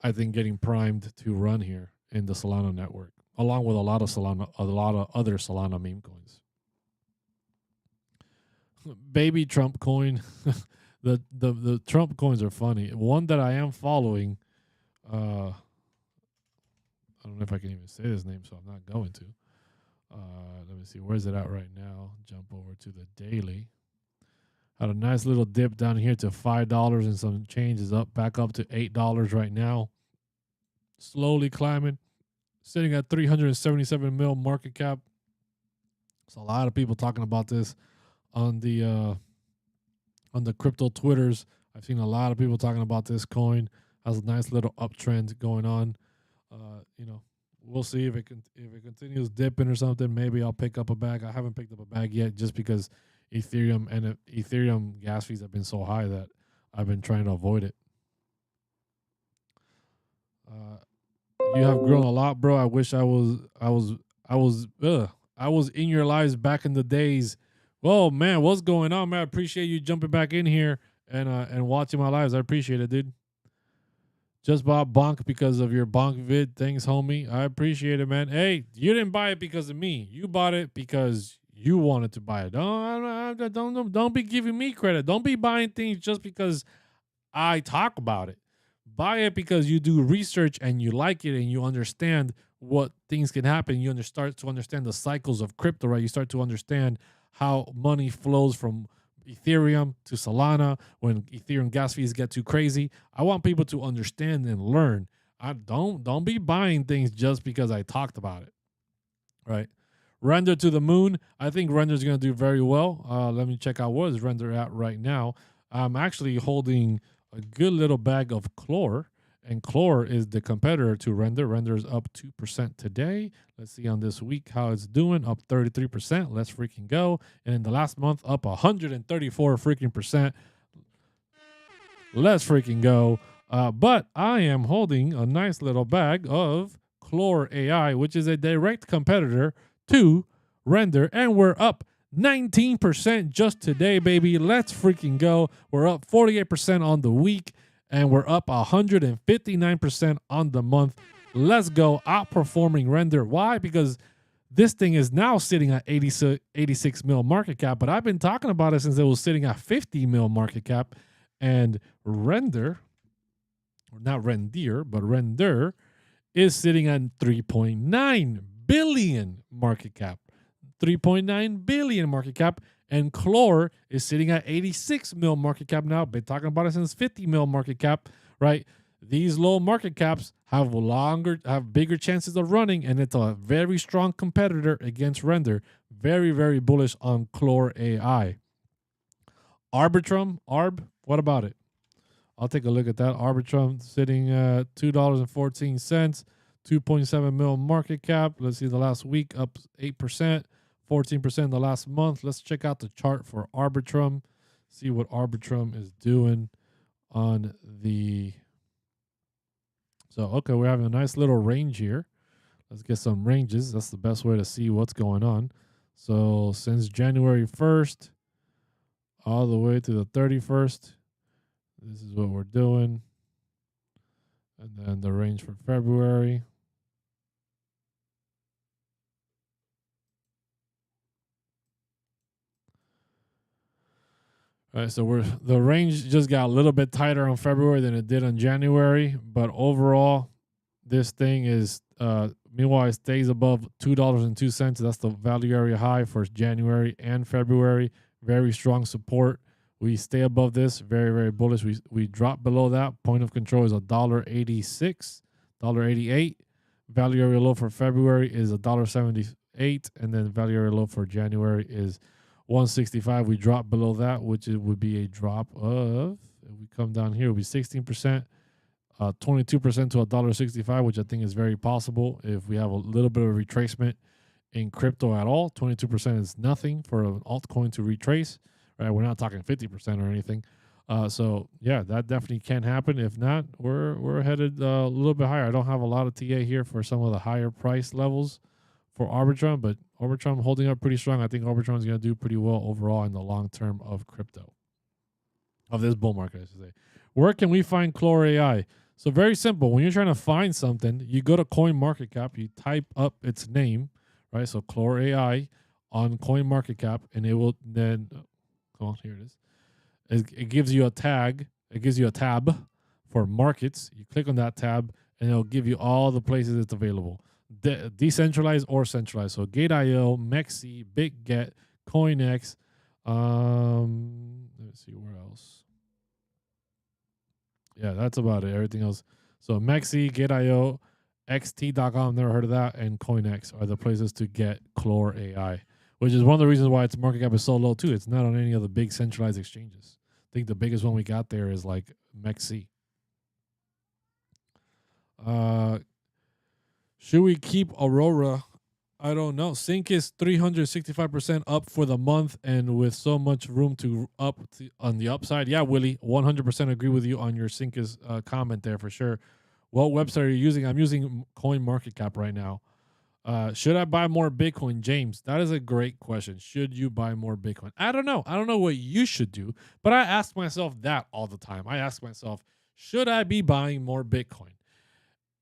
I think, getting primed to run here in the Solana network, along with a lot of other Solana meme coins. Baby Trump coin. the Trump coins are funny. One that I am following, I don't know if I can even say his name, so I'm not going to. Let me see, where's it at right now? Jump over to the daily. Had a nice little dip down here to $5 and some change, is up back up to $8 right now. Slowly climbing, sitting at 377 mil market cap. There's a lot of people talking about this on the crypto Twitters. I've seen a lot of people talking about this coin. Has a nice little uptrend going on. We'll see if it continues dipping or something. Maybe I'll pick up a bag. I haven't picked up a bag yet, just because Ethereum gas fees have been so high that I've been trying to avoid it. You have grown a lot, bro. I wish I was in your lives back in the days. Whoa, man, what's going on, man? I appreciate you jumping back in here and watching my lives. I appreciate it, dude. Just bought Bonk because of your Bonk vid. Thanks, homie. I appreciate it, man. Hey, you didn't buy it because of me. You bought it because you wanted to buy it. Don't be giving me credit. Don't be buying things just because I talk about it. Buy it because you do research and you like it and you understand what things can happen. You start to understand the cycles of crypto, right? You start to understand how money flows from Ethereum to Solana when Ethereum gas fees get too crazy. I want people to understand and learn. I don't be buying things just because I talked about it, right? Render to the moon. I think Render is going to do very well. Let me check out what is Render at right now. I'm actually holding a good little bag of Chlor, and Chlor is the competitor to Render. Render is up 2% today. Let's see on this week how it's doing. Up 33%. Let's freaking go. And in the last month, up 134 freaking percent. Let's freaking go. But I am holding a nice little bag of Chlor AI, which is a direct competitor to Render, and we're up 19% just today, baby. Let's freaking go. We're up 48% on the week, and we're up 159% on the month. Let's go. Outperforming Render. Why? Because this thing is now sitting at 86 mil market cap, but I've been talking about it since it was sitting at 50 mil market cap. And Render, or not Rendir, but Render is sitting at 3.9 billion market cap. 3.9 billion market cap, and Chlor is sitting at 86 mil market cap now. Been talking about it since 50 mil market cap, right? These low market caps have bigger chances of running, and it's a very strong competitor against Render. Very, very bullish on Chlor AI. Arbitrum, what about it? I'll take a look at that. Arbitrum sitting at $2.14, 2.7 mil market cap. Let's see the last week, up 8%. 14% the last month. Let's check out the chart for Arbitrum. See what Arbitrum is doing on the... So, okay, we're having a nice little range here. Let's get some ranges. That's the best way to see what's going on. So, since January 1st all the way to the 31st, this is what we're doing. And then the range for February. All right, so the range just got a little bit tighter on February than it did on January, but overall, this thing is meanwhile it stays above $2.02. That's the value area high for January and February. Very strong support. We stay above this, very, very bullish. We drop below that. Point of control is $1.86, $1.88. Value area low for February is $1.78, and then value area low for January is 165. We drop below that, which would be a drop of, if we come down here, it would be 16%, 22% to $1.65, which I think is very possible if we have a little bit of a retracement in crypto at all. 22% is nothing for an altcoin to retrace, right? We're not talking 50% or anything. So yeah, that definitely can happen. If not, we're headed a little bit higher. I don't have a lot of TA here for some of the higher price levels, for Arbitrum, but Arbitrum holding up pretty strong. I think Arbitrum is going to do pretty well overall in the long term of crypto, of this bull market, I should say. Where can we find Chlor AI? So very simple. When you're trying to find something, you go to CoinMarketCap, you type up its name, right? So Chlor AI on CoinMarketCap, and it will then, come on, here it is. It gives you a tag. It gives you a tab for markets. You click on that tab, and it'll give you all the places it's available. Decentralized or centralized. So Gate.io, Mexi, BitGet, CoinX. Let me see where else. Yeah, that's about it. Everything else. So Mexi, Gate.io, XT.com, never heard of that, and CoinX are the places to get Chlor AI, which is one of the reasons why its market cap is so low too. It's not on any of the big centralized exchanges. I think the biggest one we got there is like Mexi. Should we keep Aurora? I don't know. SYNCUS 365% up for the month, and with so much room to up on the upside. Yeah, Willie, 100% agree with you on your SYNCUS comment there for sure. What website are you using? I'm using CoinMarketCap right now. Should I buy more Bitcoin? James, that is a great question. Should you buy more Bitcoin? I don't know. I don't know what you should do, but I ask myself that all the time. I ask myself, should I be buying more Bitcoin?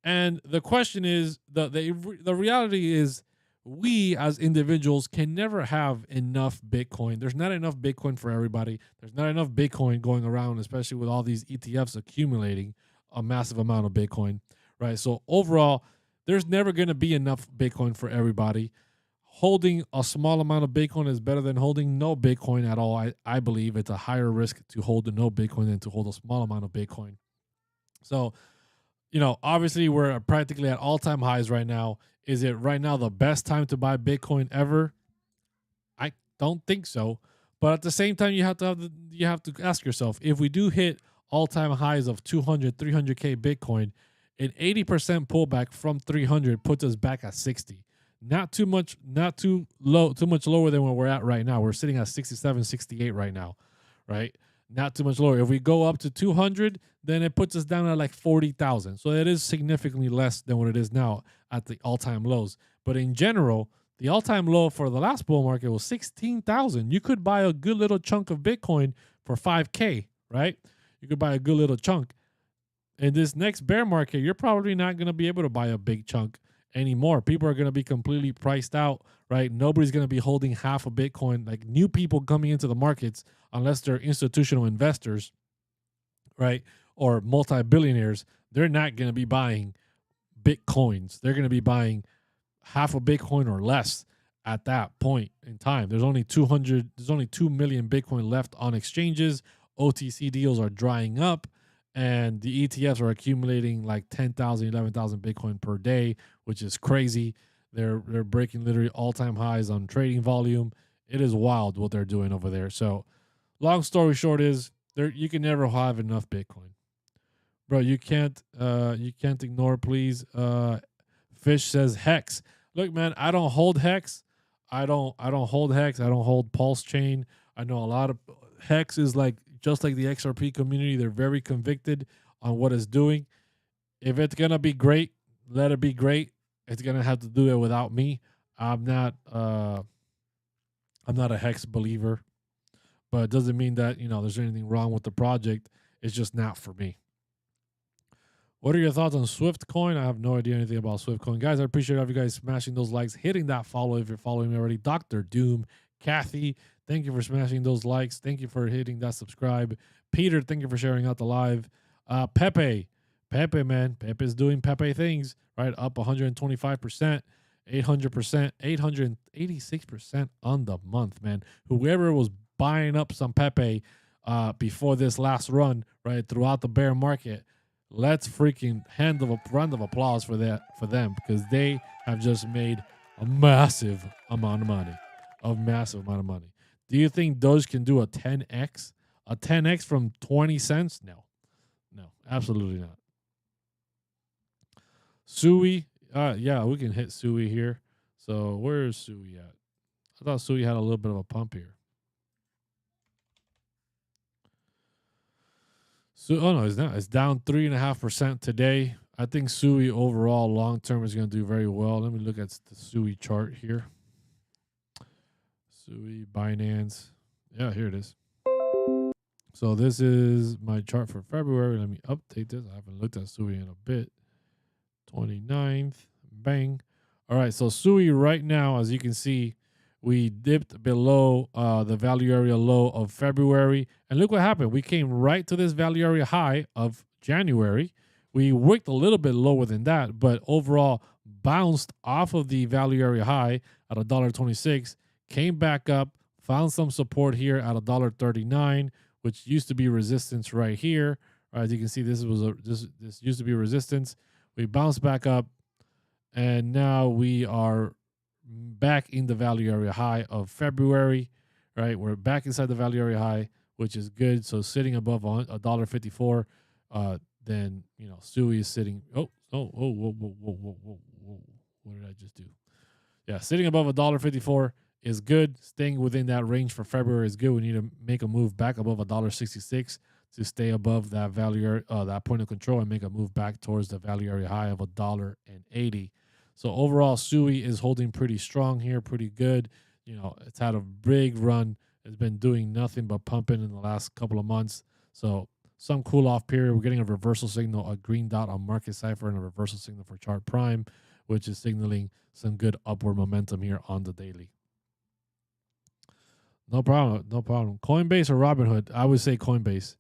And the question is, the reality is, we as individuals can never have enough Bitcoin. There's not enough Bitcoin for everybody. There's not enough Bitcoin going around, especially with all these ETFs accumulating a massive amount of Bitcoin, right? So overall, there's never going to be enough Bitcoin for everybody. Holding a small amount of Bitcoin is better than holding no Bitcoin at all. I believe it's a higher risk to hold no Bitcoin than to hold a small amount of Bitcoin. So, you know, obviously we're practically at all-time highs right now. Is it right now the best time to buy Bitcoin ever? I don't think so. But at the same time, you have to ask yourself, if we do hit all-time highs of 200, 300K Bitcoin, an 80% pullback from 300 puts us back at 60. Not too much lower than where we're at right now. We're sitting at 67, 68 right now, right? Not too much lower. If we go up to 200, then it puts us down at like 40,000. So it is significantly less than what it is now at the all-time lows. But in general, the all-time low for the last bull market was 16,000. You could buy a good little chunk of Bitcoin for 5K, right? You could buy a good little chunk. In this next bear market, you're probably not going to be able to buy a big chunk anymore. People are going to be completely priced out, right? Nobody's going to be holding half a Bitcoin. Like new people coming into the markets, unless they're institutional investors, right? Or multi-billionaires, they're not going to be buying Bitcoins. They're going to be buying half a Bitcoin or less at that point in time. There's only 2 million Bitcoin left on exchanges. OTC deals are drying up, and the ETFs are accumulating like 10,000, 11,000 Bitcoin per day, which is crazy. They're breaking literally all-time highs on trading volume. It is wild what they're doing over there. So long story short is, you can never have enough Bitcoin. Bro, you can't ignore, please. Fish says Hex. Look, man, I don't hold Hex. I don't hold Hex. I don't hold Pulse Chain. I know a lot of Hex is like just like the XRP community. They're very convicted on what it's doing. If it's gonna be great, let it be great. It's gonna have to do it without me. I'm not a Hex believer, but it doesn't mean that there's anything wrong with the project. It's just not for me. What are your thoughts on Swift Coin? I have no idea anything about Swift Coin. Guys, I appreciate all of you guys smashing those likes, hitting that follow if you're following me already. Dr. Doom, Kathy, thank you for smashing those likes. Thank you for hitting that subscribe. Peter, thank you for sharing out the live. Pepe, man. Pepe's doing Pepe things, right? Up 125%, 800%, 886% on the month, man. Whoever was buying up some Pepe before this last run, right, throughout the bear market, let's freaking round of applause for them, because they have just made a massive amount of money. Do you think Doge can do a 10x? A 10x from 20 cents? No, absolutely not. Sui, yeah, we can hit Sui here. So where is Sui at? I thought Sui had a little bit of a pump here. So, oh no, it's not. It's down 3.5% today. I think SUI overall long term is going to do very well. Let me look at the SUI chart here. SUI, Binance. Yeah, here it is. So this is my chart for February. Let me update this. I haven't looked at SUI in a bit. 29th. Bang. All right. So SUI right now, as you can see, we dipped below the value area low of February. And look what happened. We came right to this value area high of January. We worked a little bit lower than that, but overall bounced off of the value area high at $1.26, came back up, found some support here at $1.39, which used to be resistance right here. As you can see, this used to be resistance. We bounced back up, and now we are back in the value area high of February, right? We're back inside the value area high, which is good. So sitting above $1.54, then SUI is sitting. Whoa! What did I just do? Yeah, sitting above $1.54 is good. Staying within that range for February is good. We need to make a move back above $1.66 to stay above that value, that point of control, and make a move back towards the value area high of $1.80. So overall, SUI is holding pretty strong here, pretty good. It's had a big run. It's been doing nothing but pumping in the last couple of months. So some cool off period. We're getting a reversal signal, a green dot on market cipher, and a reversal signal for chart prime, which is signaling some good upward momentum here on the daily. No problem. No problem. Coinbase or Robinhood? I would say Coinbase.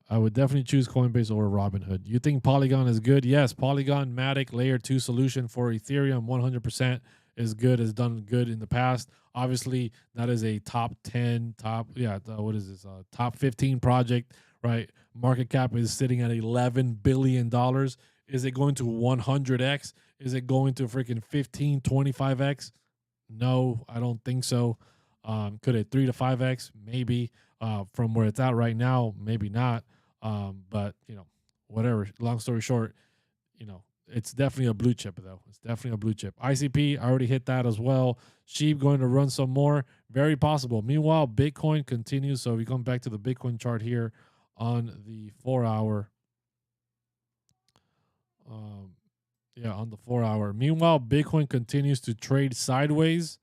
I would definitely choose Coinbase over Robinhood. You think Polygon is good? Yes, Polygon Matic Layer 2 solution for Ethereum 100% is good, has done good in the past. Obviously, that is a top 10, top 15 project, right? Market cap is sitting at $11 billion. Is it going to 100x? Is it going to freaking 15, 25x? No, I don't think so. Could it 3 to 5x? Maybe. From where it's at right now, maybe not. But whatever. Long story short, it's definitely a blue chip though. It's definitely a blue chip. ICP, I already hit that as well. Sheep going to run some more. Very possible. Meanwhile, Bitcoin continues. So we come back to the Bitcoin chart here on the 4-hour. On the 4-hour. Meanwhile, Bitcoin continues to trade sideways.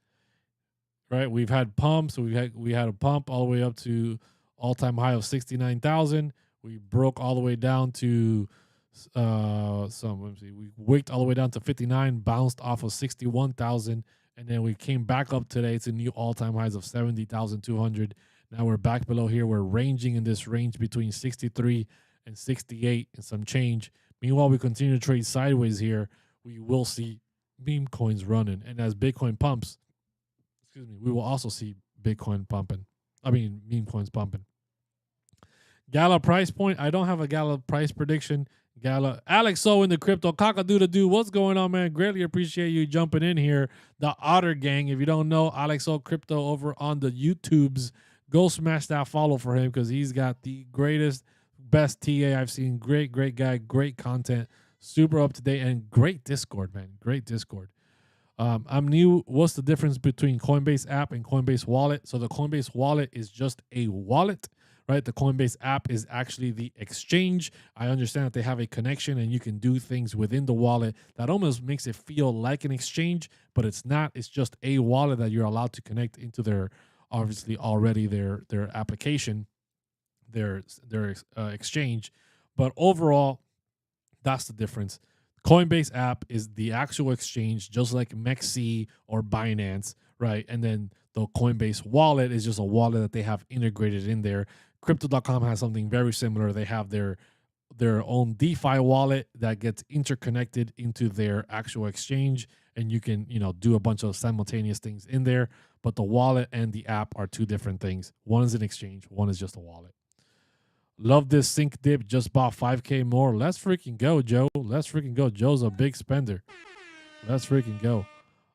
Right, we've had pumps. We had a pump all the way up to all-time high of 69,000. We broke all the way down to we wicked all the way down to 59, bounced off of 61,000, and then we came back up today to new all-time highs of 70,200. Now we're back below here. We're ranging in this range between 63 and 68 and some change. Meanwhile, we continue to trade sideways here. We will see meme coins running, and as Bitcoin pumps, we will also see Bitcoin pumping. Meme coins pumping. Gala price point. I don't have a Gala price prediction. Gala. Alex O in the crypto. Cock-a-doodle-doo. What's going on, man? Greatly appreciate you jumping in here. The Otter Gang. If you don't know, Alex O Crypto over on the YouTubes. Go smash that follow for him because he's got the greatest, best TA I've seen. Great guy. Great content. Super up to date and great Discord, man. Great Discord. I'm new. What's the difference between Coinbase app and Coinbase wallet? So the Coinbase wallet is just a wallet, right? The Coinbase app is actually the exchange. I understand that they have a connection and you can do things within the wallet that almost makes it feel like an exchange, but it's not. It's just a wallet that you're allowed to connect into their, obviously already their application, their exchange. But overall, that's the difference. Coinbase app is the actual exchange, just like MEXC or Binance, right? And then the Coinbase wallet is just a wallet that they have integrated in there. Crypto.com has something very similar. They have their own DeFi wallet that gets interconnected into their actual exchange, and you can do a bunch of simultaneous things in there. But the wallet and the app are two different things. One is an exchange. One is just a wallet. Love this sync dip. Just bought 5K more. Let's freaking go, Joe. Let's freaking go. Joe's a big spender. Let's freaking go.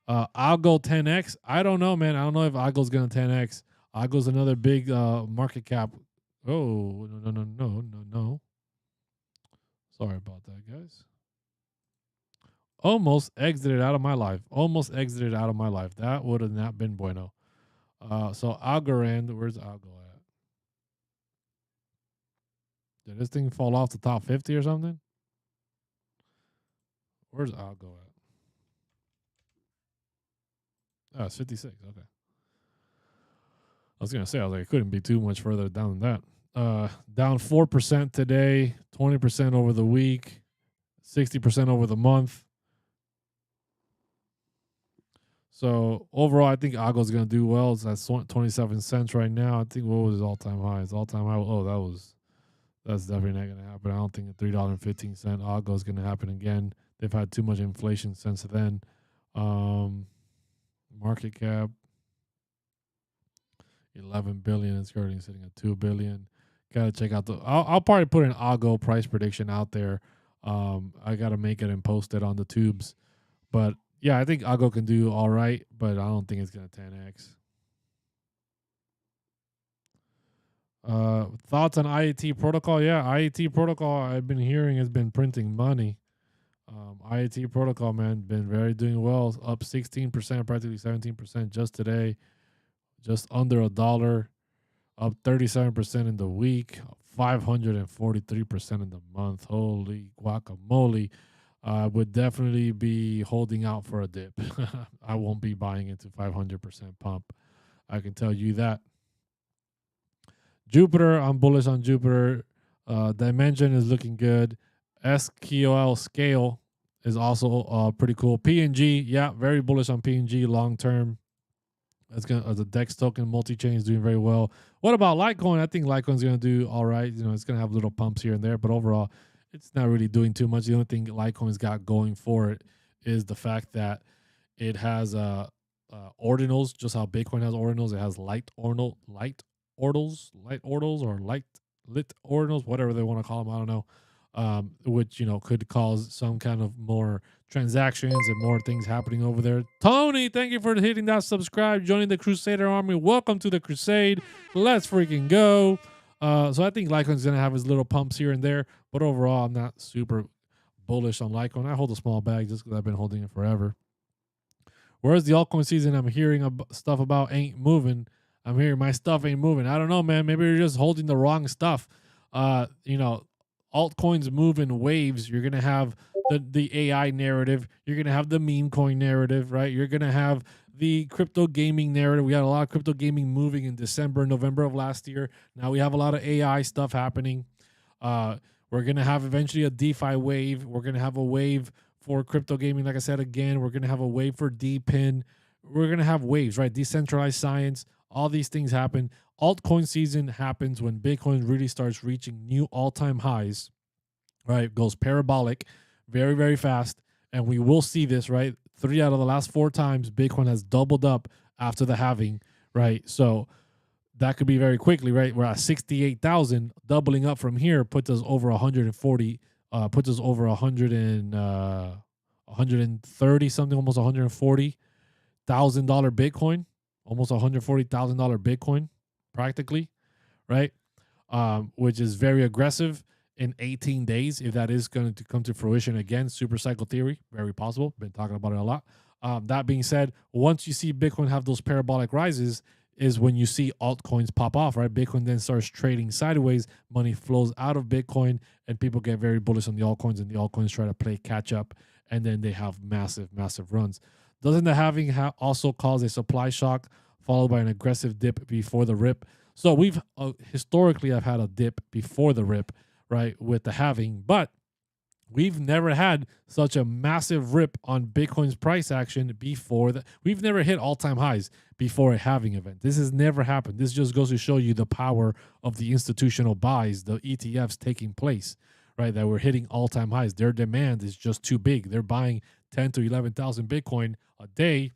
I'll go 10x. I don't know, man. I don't know if Algo's gonna 10x. Algo's another big market cap. Oh, no. Sorry about that, guys. Almost exited out of my life. That would have not been bueno. So Algorand, where's Algo at? Did this thing fall off the top 50 or something? Where's Algo at? Oh, it's 56. Okay. I was gonna say, I was like, it couldn't be too much further down than that. Down 4% today, 20% over the week, 60% over the month. So overall, I think Algo's gonna do well. It's at 27 cents right now. I think what was his all-time high? His all-time high. Oh, that's definitely not gonna happen. I don't think a $3.15 Algo is gonna happen again. They've had too much inflation since then. Market cap 11 billion. It's currently sitting at 2 billion. Gotta check out I'll probably put an Algo price prediction out there. I gotta make it and post it on the tubes. But yeah, I think Algo can do all right, but I don't think it's gonna 10x. Thoughts on IAT protocol? Yeah, IAT protocol I've been hearing has been printing money. IAT protocol, man, been very doing well. Up 16%, practically 17% just today. Just under $1. Up 37% in the week. 543% in the month. Holy guacamole. I would definitely be holding out for a dip. I won't be buying into 500% pump. I can tell you that. Jupiter, I'm bullish on Jupiter. Dimension is looking good. SQL scale is also pretty cool. PNG, yeah, very bullish on PNG long term. That's gonna the DEX token multi-chain is doing very well. What about Litecoin? I think Litecoin's gonna do all right. You know, it's gonna have little pumps here and there, but overall, it's not really doing too much. The only thing Litecoin's got going for it is the fact that it has ordinals, just how Bitcoin has ordinals. It has lit ordinals, whatever they want to call them. I don't know. Which, you know, could cause some kind of more transactions and more things happening over there. Tony, thank you for hitting that subscribe, joining the Crusader Army. Welcome to the Crusade. Let's freaking go. So I think Litecoin's going to have his little pumps here and there, but overall, I'm not super bullish on Litecoin. I hold a small bag just because I've been holding it forever. Whereas the altcoin season I'm hearing stuff about ain't moving. I'm hearing my stuff ain't moving. I don't know, man. Maybe you're just holding the wrong stuff. You know, altcoins move in waves. You're going to have the AI narrative. You're going to have the meme coin narrative, right? You're going to have the crypto gaming narrative. We had a lot of crypto gaming moving in December, November of last year. Now we have a lot of AI stuff happening. We're going to have eventually a DeFi wave. We're going to have a wave for crypto gaming. Like I said, again, we're going to have a wave for DPIN. We're going to have waves, right? Decentralized science. All these things happen. Altcoin season happens when Bitcoin really starts reaching new all-time highs, right? It goes parabolic very, very fast. And we will see this, right? 3 out of the last 4 times, Bitcoin has doubled up after the halving, right? So that could be very quickly, right? We're at 68,000. Doubling up from here puts us over 140, puts us over 130 something, almost $140,000 Bitcoin, almost $140,000 Bitcoin, practically, right? Which is very aggressive in 18 days. If that is going to come to fruition again, super cycle theory, very possible. Been talking about it a lot. That being said, once you see Bitcoin have those parabolic rises, is when you see altcoins pop off, right? Bitcoin then starts trading sideways, money flows out of Bitcoin, and people get very bullish on the altcoins, and the altcoins try to play catch up, and then they have massive, massive runs. Doesn't the halving also cause a supply shock followed by an aggressive dip before the rip? So we've historically have had a dip before the rip, right, with the halving, but we've never had such a massive rip on Bitcoin's price action before that. We've never hit all-time highs before a halving event. This has never happened. This just goes to show you the power of the institutional buys, the ETFs taking place, right? That we're hitting all-time highs. Their demand is just too big. They're buying 10 to 11,000 Bitcoin a day.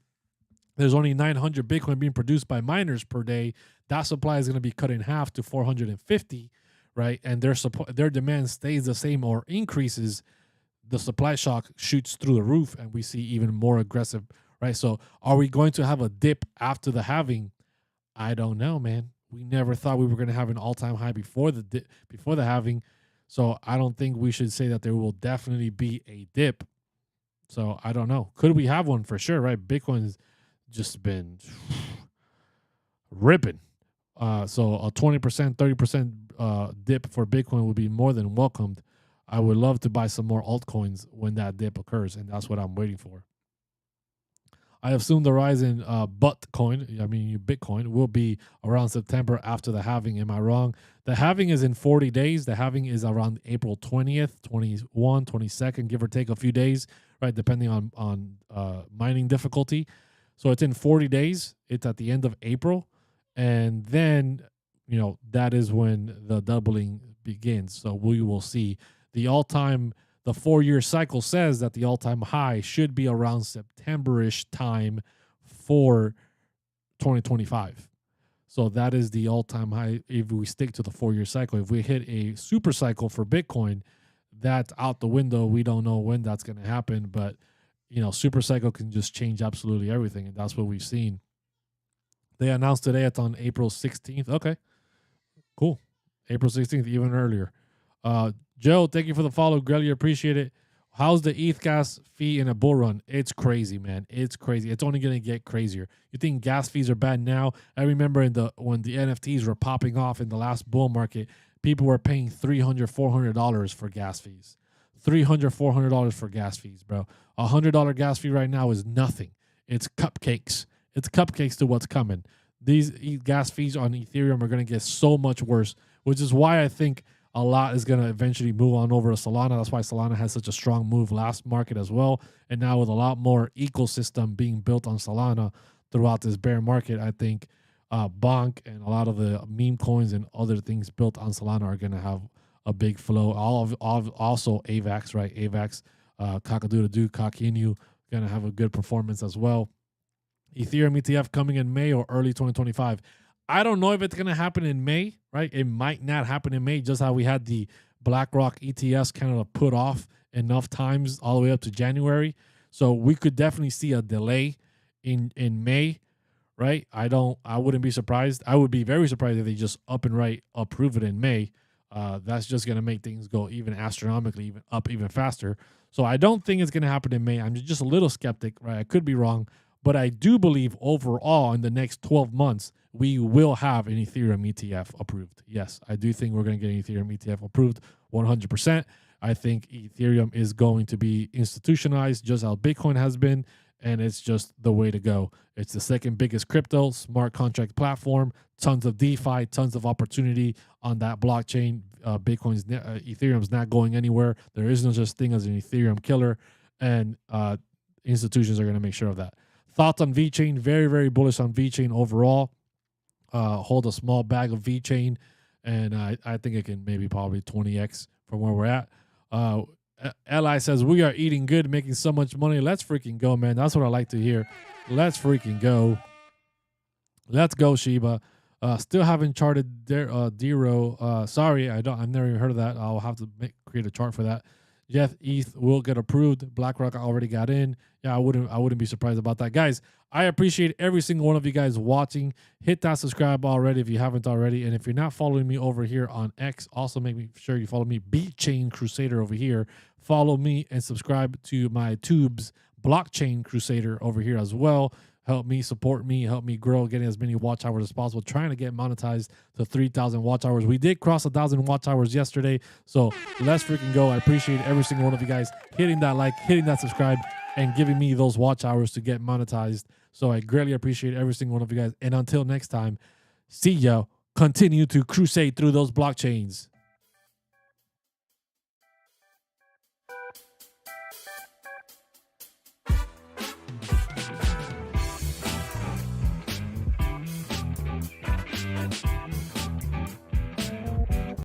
There's only 900 Bitcoin being produced by miners per day. That supply is going to be cut in half to 450, right? And their demand stays the same or increases. The supply shock shoots through the roof, and we see even more aggressive, right? So are we going to have a dip after the halving? I don't know, man. We never thought we were going to have an all-time high before the halving. So I don't think we should say that there will definitely be a dip. So I don't know. Could we have one for sure, right? Bitcoin's just been ripping. So a 20%, 30% dip for Bitcoin would be more than welcomed. I would love to buy some more altcoins when that dip occurs, and that's what I'm waiting for. I assume the rise in Bitcoin will be around September after the halving. Am I wrong? The halving is in 40 days. The halving is around April 20th, 21, 22nd, give or take a few days, right, depending on mining difficulty. So it's in 40 days. It's at the end of April. And then, that is when the doubling begins. So we will see the all-time. The 4-year cycle says that the all-time high should be around September-ish time for 2025. So that is the all-time high if we stick to the 4-year cycle. If we hit a super cycle for Bitcoin, that's out the window. We don't know when that's going to happen, but super cycle can just change absolutely everything, and that's what we've seen. They announced today it's on April 16th. Okay, cool. April 16th, even earlier. Joe, thank you for the follow. Greatly appreciate it. How's the ETH gas fee in a bull run? It's crazy, man. It's crazy. It's only going to get crazier. You think gas fees are bad now? I remember when the NFTs were popping off in the last bull market, people were paying $300, $400 for gas fees. $300, $400 for gas fees, bro. $100 gas fee right now is nothing. It's cupcakes. It's cupcakes to what's coming. These gas fees on Ethereum are going to get so much worse, which is why I think a lot is going to eventually move on over to Solana. That's why Solana has such a strong move last market as well. And now with a lot more ecosystem being built on Solana throughout this bear market, I think Bonk and a lot of the meme coins and other things built on Solana are going to have a big flow. Also AVAX, right? AVAX, Cock-a-doodle-doo, INU going to have a good performance as well. Ethereum ETF coming in May or early 2025. I don't know if it's going to happen in May, right? It might not happen in May, just how we had the BlackRock ETS kind of put off enough times all the way up to January. So we could definitely see a delay in May, right? I wouldn't be surprised. I would be very surprised if they just up and right approve it in May. That's just going to make things go even astronomically, even faster. So I don't think it's going to happen in May. I'm just a little skeptic, right? I could be wrong. But I do believe overall in the next 12 months, we will have an Ethereum ETF approved. Yes, I do think we're going to get an Ethereum ETF approved 100%. I think Ethereum is going to be institutionalized just how Bitcoin has been, and it's just the way to go. It's the second biggest crypto, smart contract platform, tons of DeFi, tons of opportunity on that blockchain. Ethereum's not going anywhere. There is no such thing as an Ethereum killer, and institutions are going to make sure of that. Thoughts on VeChain? Very, very bullish on VeChain overall. Hold a small bag of VeChain, and I think it can maybe probably 20x from where we're at. Li says, we are eating good, making so much money. Let's freaking go, man. That's what I like to hear. Let's freaking go. Let's go, Shiba. Still haven't charted Dero. Sorry, I've never even heard of that. I'll have to create a chart for that. Jeff ETH will get approved. BlackRock already got in. Yeah, I wouldn't be surprised about that. Guys, I appreciate every single one of you guys watching. Hit that subscribe already if you haven't already. And if you're not following me over here on X, also make sure you follow me, VeChain Crusader over here. Follow me and subscribe to my tubes, Blockchain Crusader over here as well. Help me, support me, help me grow, getting as many watch hours as possible, trying to get monetized to 3,000 watch hours. We did cross 1,000 watch hours yesterday, so let's freaking go. I appreciate every single one of you guys hitting that like, hitting that subscribe, and giving me those watch hours to get monetized. So I greatly appreciate every single one of you guys. And until next time, see ya. Continue to crusade through those blockchains.